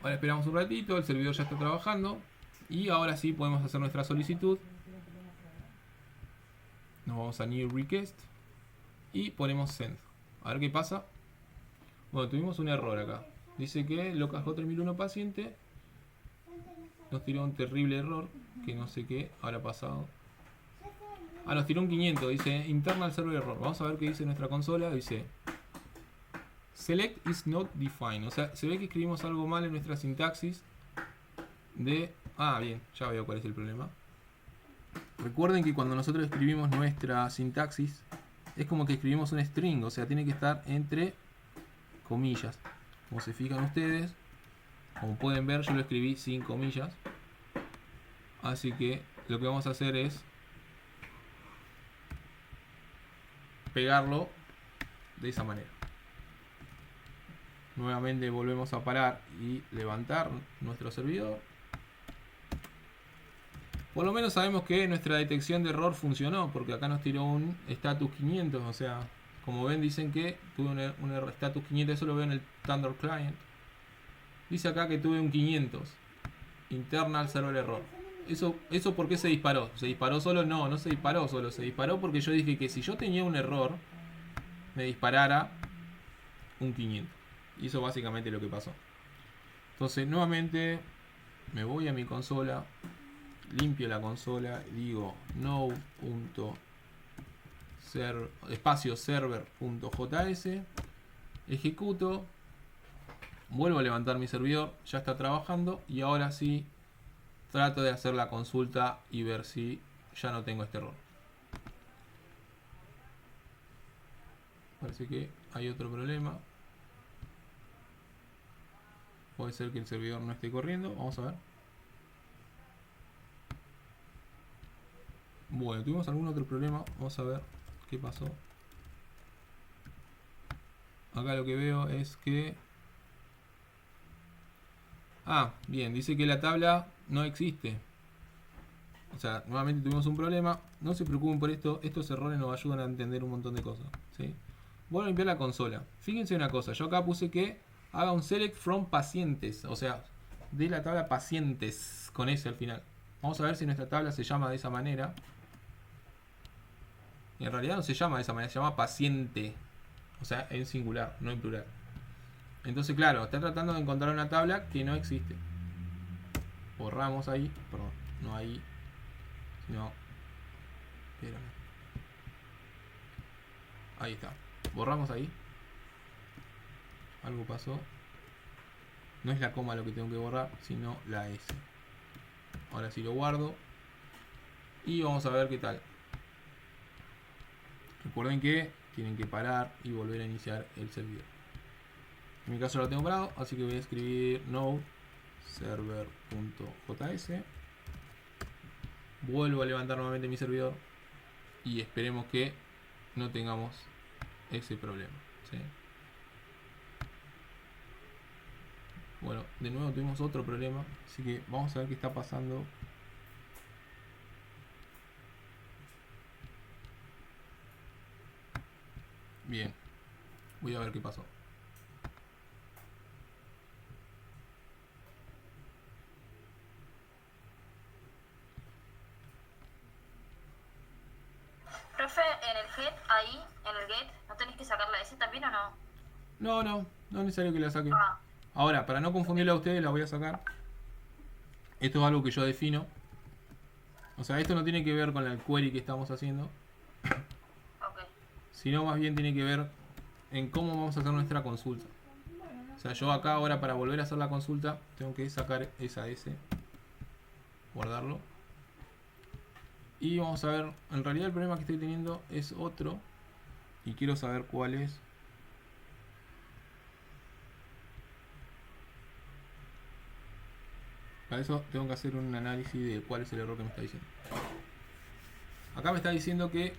Ahora esperamos un ratito, el servidor ya está trabajando y ahora sí podemos hacer nuestra solicitud. Nos vamos a New Request y ponemos Send. A ver qué pasa. Bueno, tuvimos un error acá. Dice que localhost 3001 paciente nos tiró un terrible error que no sé qué habrá pasado. Ah, nos tiró un 500, dice internal server error. Vamos a ver qué dice nuestra consola. Dice select is not defined. O sea, se ve que escribimos algo mal en nuestra sintaxis de... Ah, bien, ya veo cuál es el problema. Recuerden que cuando nosotros escribimos nuestra sintaxis es como que escribimos un string, o sea, tiene que estar entre comillas. Como se fijan ustedes, como pueden ver, yo lo escribí sin comillas. Así que lo que vamos a hacer es pegarlo de esa manera. Nuevamente volvemos a parar y levantar nuestro servidor. Por lo menos sabemos que nuestra detección de error funcionó, porque acá nos tiró un status 500, o sea, como ven dicen que tuve un error status 500, eso lo veo en el Thunder Client. Dice acá que tuve un 500 internal server error. ¿Eso por qué se disparó? ¿Se disparó solo? No, no se disparó solo, se disparó porque yo dije que si yo tenía un error me disparara un 500. Y eso básicamente es lo que pasó. Entonces nuevamente me voy a mi consola, limpio la consola, digo node.server.js, ejecuto, vuelvo a levantar mi servidor, ya está trabajando y ahora sí trato de hacer la consulta y ver si ya no tengo este error. Parece que hay otro problema. Puede ser que el servidor no esté corriendo. Vamos a ver. Bueno, tuvimos algún otro problema. Vamos a ver qué pasó. Acá lo que veo es que... Ah, bien, dice que la tabla no existe. O sea, nuevamente tuvimos un problema. No se preocupen por esto. Estos errores nos ayudan a entender un montón de cosas. ¿Sí? Voy a limpiar la consola. Fíjense una cosa. Yo acá puse que haga un select from pacientes. O sea, de la tabla pacientes. Con S al final. Vamos a ver si nuestra tabla se llama de esa manera. Y en realidad no se llama de esa manera. Se llama paciente. O sea, en singular, no en plural. Entonces, claro, está tratando de encontrar una tabla que no existe. Borramos ahí. Perdón, no ahí. No. Espérame. Ahí está. Borramos ahí. Algo pasó. No es la coma lo que tengo que borrar, sino la S. Ahora sí lo guardo. Y vamos a ver qué tal. Recuerden que tienen que parar y volver a iniciar el servidor. En mi caso lo tengo parado, así que voy a escribir node server.js. Vuelvo a levantar nuevamente mi servidor y esperemos que no tengamos ese problema, ¿sí? Bueno, de nuevo tuvimos otro problema, así que vamos a ver qué está pasando. Bien, voy a ver qué pasó. Profe, en el head, ahí, en el get, ¿no tenés que sacar la S también o no? No es necesario que la saque. Ah, Ahora, para no confundirla a ustedes, la voy a sacar. Esto es algo que yo defino. O sea, esto no tiene que ver con la query que estamos haciendo, ok. sino más bien tiene que ver en cómo vamos a hacer nuestra consulta. O sea, yo acá ahora para volver a hacer la consulta tengo que sacar esa S, guardarlo. Y vamos a ver, en realidad el problema que estoy teniendo es otro y quiero saber cuál es. Para eso tengo que hacer un análisis de cuál es el error que me está diciendo. Acá me está diciendo que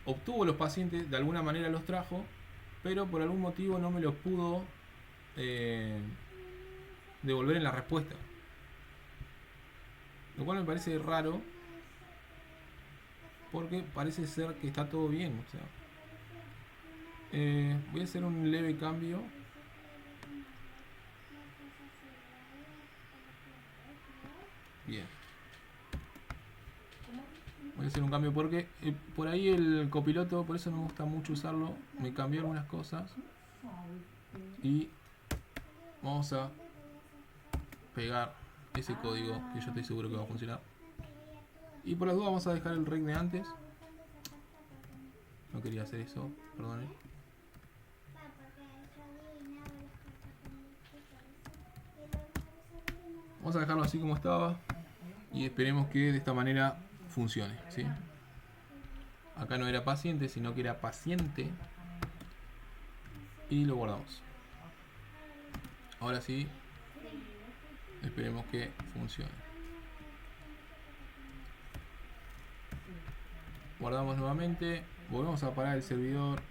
obtuvo los pacientes, de alguna manera los trajo, pero por algún motivo no me los pudo devolver en la respuesta. Lo cual me parece raro, porque parece ser que está todo bien. O sea, voy a hacer un leve cambio. Bien. Voy a hacer un cambio porque por ahí el copiloto, por eso no me gusta mucho usarlo, me cambió algunas cosas. Y vamos a pegar ese código que yo estoy seguro que va a funcionar. Y por las dudas vamos a dejar el rec de antes. No quería hacer eso, perdone. Vamos a dejarlo así como estaba. Y esperemos que de esta manera funcione, ¿sí? Acá no era paciente, sino que era paciente. Y lo guardamos. Ahora sí, esperemos que funcione. Guardamos nuevamente. Volvemos a parar el servidor.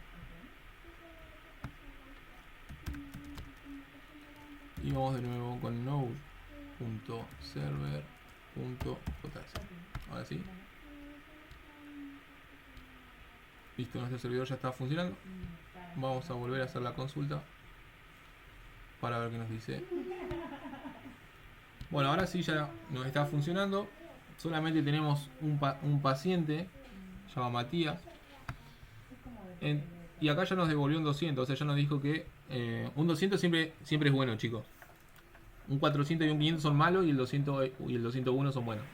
Y vamos de nuevo con node.server.js. Ahora sí. Listo, nuestro servidor ya está funcionando. Vamos a volver a hacer la consulta para ver qué nos dice. Bueno, ahora sí ya nos está funcionando. Solamente tenemos un paciente, se llama Matías. Y acá ya nos devolvió un 200, o sea, ya nos dijo que un 200 siempre es bueno, chicos. Un 400 y un 500 son malos y el 200 y el 201 son buenos.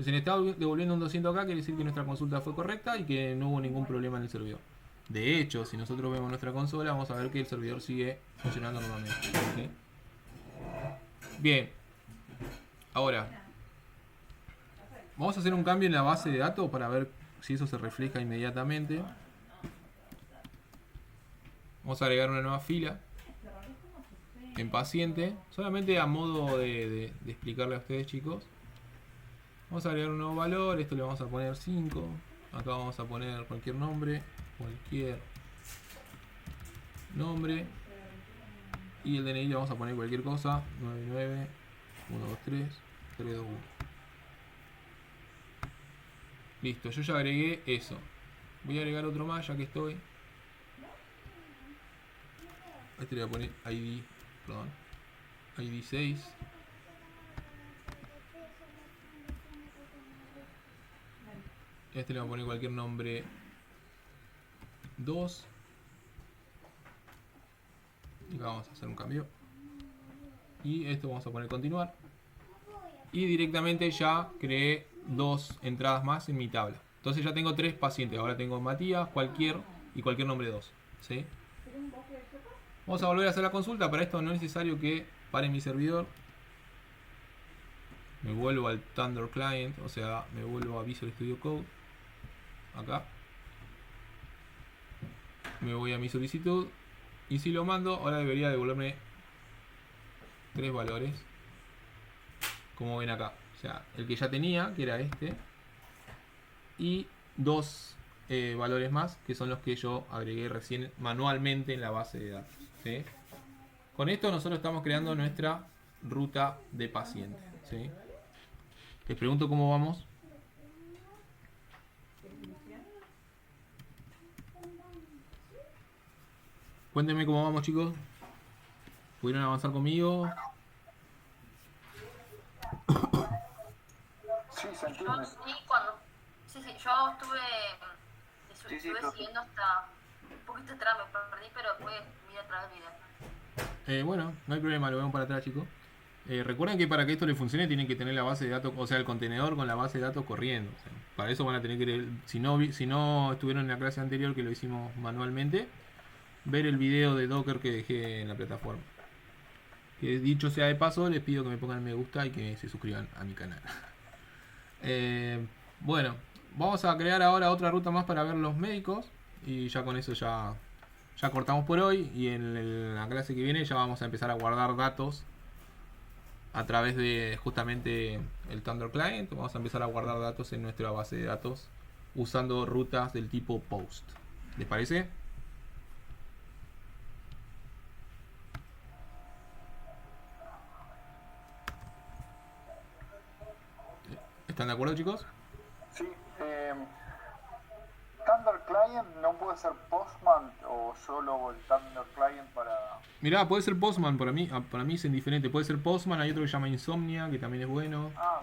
Si le está devolviendo un 200 acá, quiere decir que nuestra consulta fue correcta y que no hubo ningún problema en el servidor. De hecho, si nosotros vemos nuestra consola, vamos a ver que el servidor sigue funcionando normalmente. ¿Okay? Bien. Ahora, vamos a hacer un cambio en la base de datos para ver si eso se refleja inmediatamente. Vamos a agregar una nueva fila en paciente, solamente a modo de explicarle a ustedes, chicos. Vamos a agregar un nuevo valor, esto le vamos a poner 5. Acá vamos a poner cualquier nombre. Y el DNI le vamos a poner cualquier cosa. 99 123 321. Listo, yo ya agregué eso. Voy a agregar otro más ya que estoy. A este le voy a poner ID, perdón, ID 6. A este le voy a poner cualquier nombre 2. Y acá vamos a hacer un cambio. Y esto vamos a poner continuar. Y directamente ya creé 2 entradas más en mi tabla. Entonces ya tengo 3 pacientes. Ahora tengo Matías, cualquier y cualquier nombre 2. ¿Sí? Vamos a volver a hacer la consulta. Para esto no es necesario que pare mi servidor. Me vuelvo al Thunder Client. O sea, me vuelvo a Visual Studio Code. Acá. Me voy a mi solicitud. Y si lo mando, ahora debería devolverme 3 valores. Como ven acá. O sea, el que ya tenía, que era este. Y 2 valores más, que son los que yo agregué recién manualmente en la base de datos. ¿Sí? Con esto nosotros estamos creando nuestra ruta de pacientes. ¿Sí? Les pregunto cómo vamos. Cuéntenme cómo vamos, chicos. ¿Pudieron avanzar conmigo? Sí, se Yo entiende. sí, cuando. Sí, yo estuve. Sí, Estuve profe. siguiendo hasta un poquito atrás, me perdí, pero después miré otra vez el video. Bueno, no hay problema, lo vemos para atrás, chicos. Recuerden que para que esto le funcione tienen que tener la base de datos, o sea, el contenedor con la base de datos corriendo. O sea, para eso van a tener que, si no estuvieron en la clase anterior que lo hicimos manualmente, ver el video de Docker que dejé en la plataforma. Que dicho sea de paso, les pido que me pongan me gusta y que se suscriban a mi canal. Bueno, vamos a crear ahora otra ruta más para ver los médicos. Y ya con eso ya cortamos por hoy. Y en la clase que viene ya vamos a empezar a guardar datos a través de justamente el Thunder Client. Vamos a empezar a guardar datos en nuestra base de datos usando rutas del tipo POST. ¿Les parece? ¿Están de acuerdo, chicos? Sí, Thunder Client no puede ser Postman o solo el Thunder Client para... Mirá, puede ser Postman para mí es indiferente. Puede ser Postman, hay otro que se llama Insomnia, que también es bueno. Ah,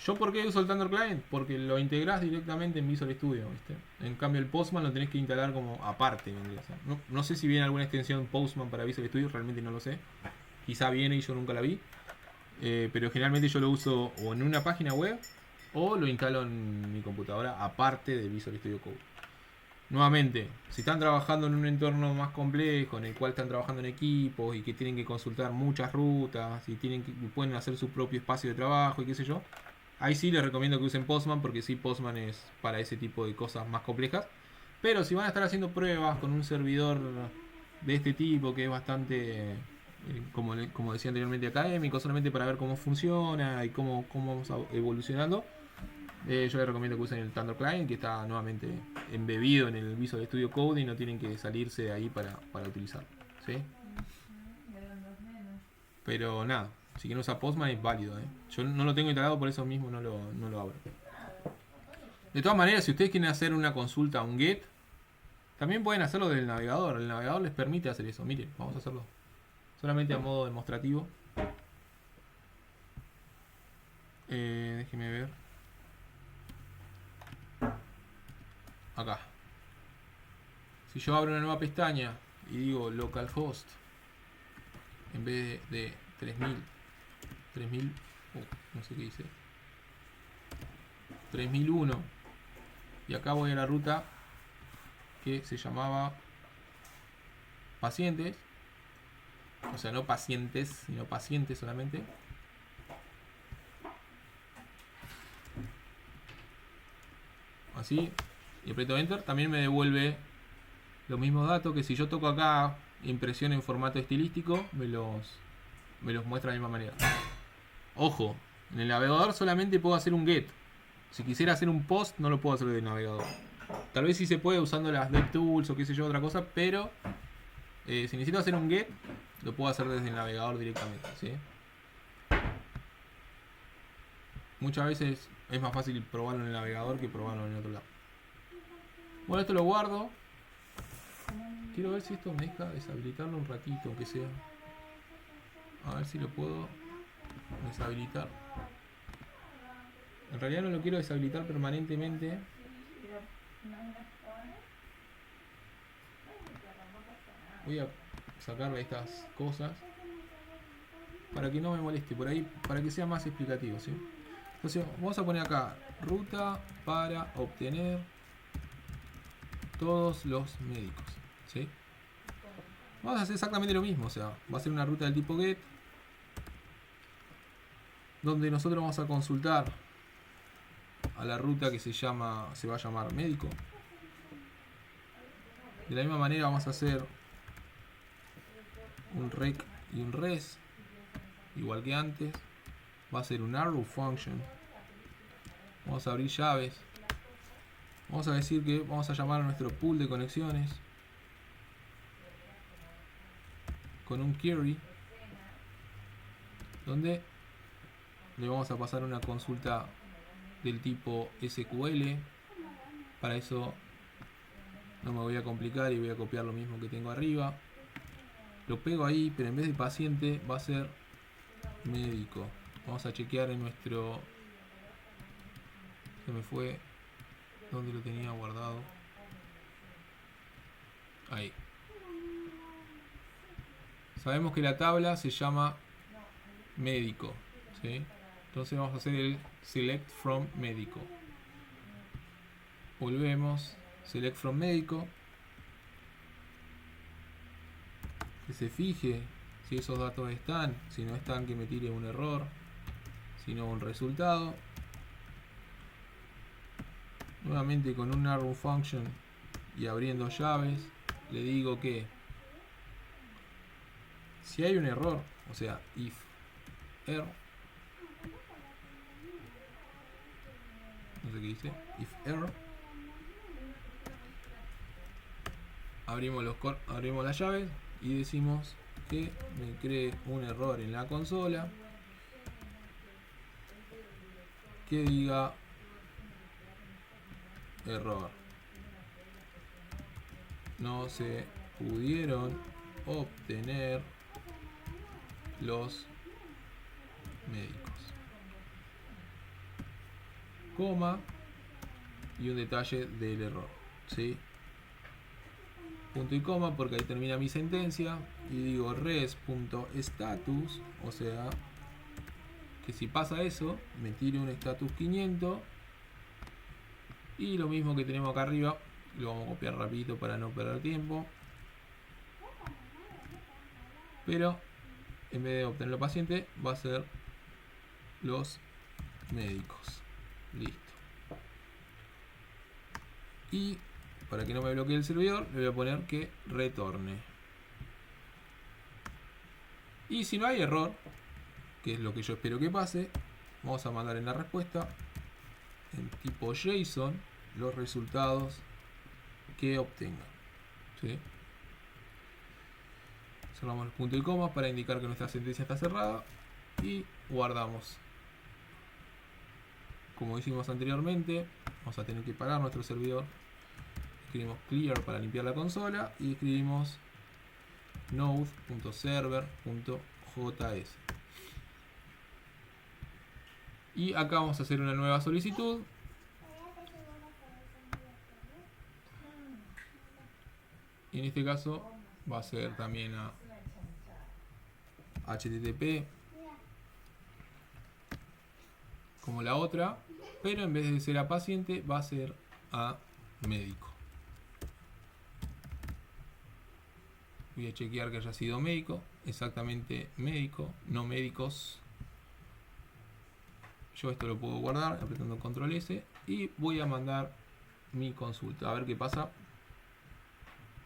¿Yo por qué uso el Thunder Client? Porque lo integrás directamente en Visual Studio, ¿viste? En cambio el Postman lo tenés que instalar como aparte, vendría a ser. No sé si viene alguna extensión Postman para Visual Studio, realmente no lo sé. Quizá viene y yo nunca la vi. Pero generalmente yo lo uso o en una página web o lo instalo en mi computadora aparte de Visual Studio Code. Nuevamente, si están trabajando en un entorno más complejo, en el cual están trabajando en equipos y que tienen que consultar muchas rutas y pueden hacer su propio espacio de trabajo y qué sé yo, ahí sí les recomiendo que usen Postman, porque sí, Postman es para ese tipo de cosas más complejas. Pero si van a estar haciendo pruebas con un servidor de este tipo, que es bastante, como decía anteriormente, académico, solamente para ver cómo funciona y cómo vamos evolucionando, yo les recomiendo que usen el Thunder Client, que está nuevamente embebido en el Visual Studio Code y no tienen que salirse de ahí para utilizarlo. ¿Sí? Pero nada, si quieren usar Postman es válido. Yo no lo tengo instalado, por eso mismo no lo abro. De todas maneras, si ustedes quieren hacer una consulta a un GET, también pueden hacerlo desde el navegador. El navegador les permite hacer eso. Miren, vamos a hacerlo solamente a modo demostrativo. Déjenme ver. Acá. Si yo abro una nueva pestaña y digo localhost, en vez de 3000, no sé qué dice, 3001, y acá voy a la ruta que se llamaba pacientes, o sea, no pacientes, sino pacientes solamente. Así, y aprieto Enter, también me devuelve los mismos datos que si yo toco acá impresión en formato estilístico, me los muestra de la misma manera. Ojo, en el navegador solamente puedo hacer un get. Si quisiera hacer un post, no lo puedo hacer desde el navegador. Tal vez sí se puede usando las DevTools o qué sé yo, otra cosa, pero si necesito hacer un get, lo puedo hacer desde el navegador directamente, ¿sí? muchas veces es más fácil probarlo en el navegador que probarlo en el otro lado. Bueno, esto lo guardo. Quiero ver si esto me deja deshabilitarlo un ratito, aunque sea. A ver si lo puedo deshabilitar. En realidad no lo quiero deshabilitar permanentemente. Voy a sacarle estas cosas para que no me moleste por ahí, para que sea más explicativo, ¿sí? Entonces vamos a poner acá ruta para obtener todos los médicos, ¿sí? Vamos a hacer exactamente lo mismo, o sea, va a ser una ruta del tipo get, donde nosotros vamos a consultar a la ruta que se va a llamar médico. De la misma manera vamos a hacer un rec y un res, igual que antes. Va a ser un arrow function. Vamos a abrir llaves. Vamos a decir que vamos a llamar a nuestro pool de conexiones con un query, donde le vamos a pasar una consulta del tipo SQL. Para eso no me voy a complicar y voy a copiar lo mismo que tengo arriba. Lo pego ahí, pero en vez de paciente va a ser médico. Vamos a chequear en nuestro... Se me fue... ¿Dónde lo tenía guardado? Ahí. Sabemos que la tabla se llama médico, ¿sí? Entonces vamos a hacer el select from médico. Volvemos, select from médico. Que se fije si esos datos están. Si no están, que me tire un error. Si no, un resultado. Nuevamente con un arrow function y abriendo llaves, le digo que si hay un error, o sea, if error, no sé qué dice, if error, abrimos las llaves y decimos que me cree un error en la consola que diga error, no se pudieron obtener los médicos, coma y un detalle del error, ¿sí? Punto y coma, porque ahí termina mi sentencia, y digo res.status, o sea que si pasa eso me tire un status 500. Y lo mismo que tenemos acá arriba, lo vamos a copiar rapidito para no perder tiempo. Pero en vez de obtener los pacientes, va a ser los médicos. Listo. Y para que no me bloquee el servidor, le voy a poner que retorne. Y si no hay error, que es lo que yo espero que pase, vamos a mandar en la respuesta en tipo JSON los resultados que obtenga, ¿sí? Cerramos el punto y coma para indicar que nuestra sentencia está cerrada y guardamos. Como hicimos anteriormente, vamos a tener que parar nuestro servidor. Escribimos clear para limpiar la consola y escribimos node.server.js. Y acá vamos a hacer una nueva solicitud. Y en este caso va a ser también a HTTP como la otra, pero en vez de ser a paciente va a ser a médico. Voy a chequear que haya sido médico, exactamente médico, no médicos. Yo esto lo puedo guardar apretando control S y voy a mandar mi consulta a ver qué pasa.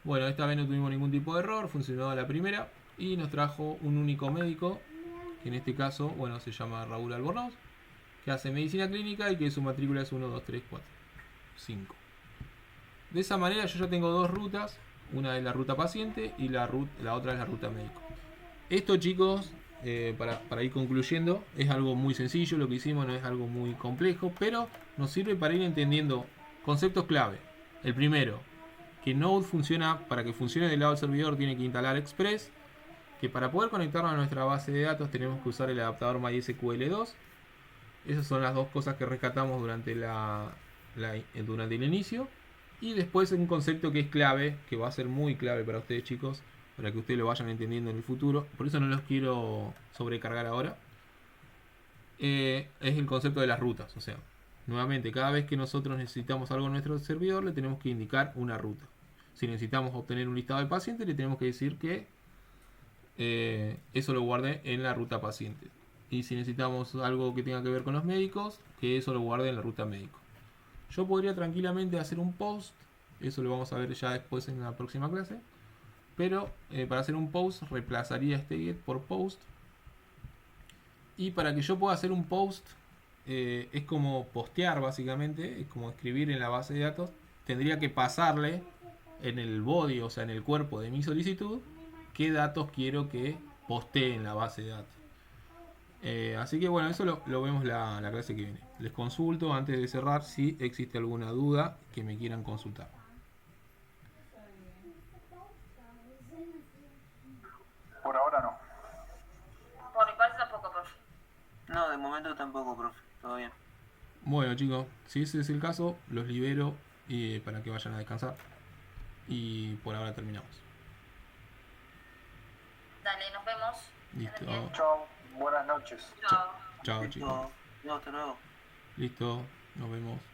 Bueno, esta vez no tuvimos ningún tipo de error, funcionó a la primera y nos trajo un único médico, que en este caso, bueno, se llama Raúl Albornoz, que hace medicina clínica y que su matrícula es 1, 2, 3, 4, 5. De esa manera yo ya tengo dos rutas, una es la ruta paciente y la otra es la ruta médico. Esto, chicos, para ir concluyendo, es algo muy sencillo lo que hicimos, no es algo muy complejo, pero nos sirve para ir entendiendo conceptos clave. El primero, que Node funciona, para que funcione del lado del servidor tiene que instalar Express, que para poder conectarnos a nuestra base de datos tenemos que usar el adaptador MySQL2. Esas son las dos cosas que rescatamos durante durante el inicio. Y después un concepto que es clave, que va a ser muy clave para ustedes, chicos, para que ustedes lo vayan entendiendo en el futuro. Por eso no los quiero sobrecargar ahora. Es el concepto de las rutas. O sea, nuevamente, cada vez que nosotros necesitamos algo en nuestro servidor, le tenemos que indicar una ruta. Si necesitamos obtener un listado de pacientes, le tenemos que decir que eso lo guarde en la ruta paciente. Y si necesitamos algo que tenga que ver con los médicos, que eso lo guarde en la ruta médico. Yo podría tranquilamente hacer un post, eso lo vamos a ver ya después en la próxima clase. Pero para hacer un post reemplazaría este get por post. Y para que yo pueda hacer un post, es como postear básicamente, es como escribir en la base de datos. Tendría que pasarle en el body, o sea en el cuerpo de mi solicitud, qué datos quiero que postee en la base de datos. Así que bueno, eso lo vemos la clase que viene. Les consulto antes de cerrar si existe alguna duda que me quieran consultar. Por ahora no. Por mi parte tampoco, profe. No, de momento tampoco, profe. Todo bien. Bueno chicos, si ese es el caso, los libero para que vayan a descansar. Y por ahora terminamos. Dale, nos vemos. Listo. Bien. Chao, buenas noches. Chao. Chao chicos. No, hasta luego. Listo, nos vemos.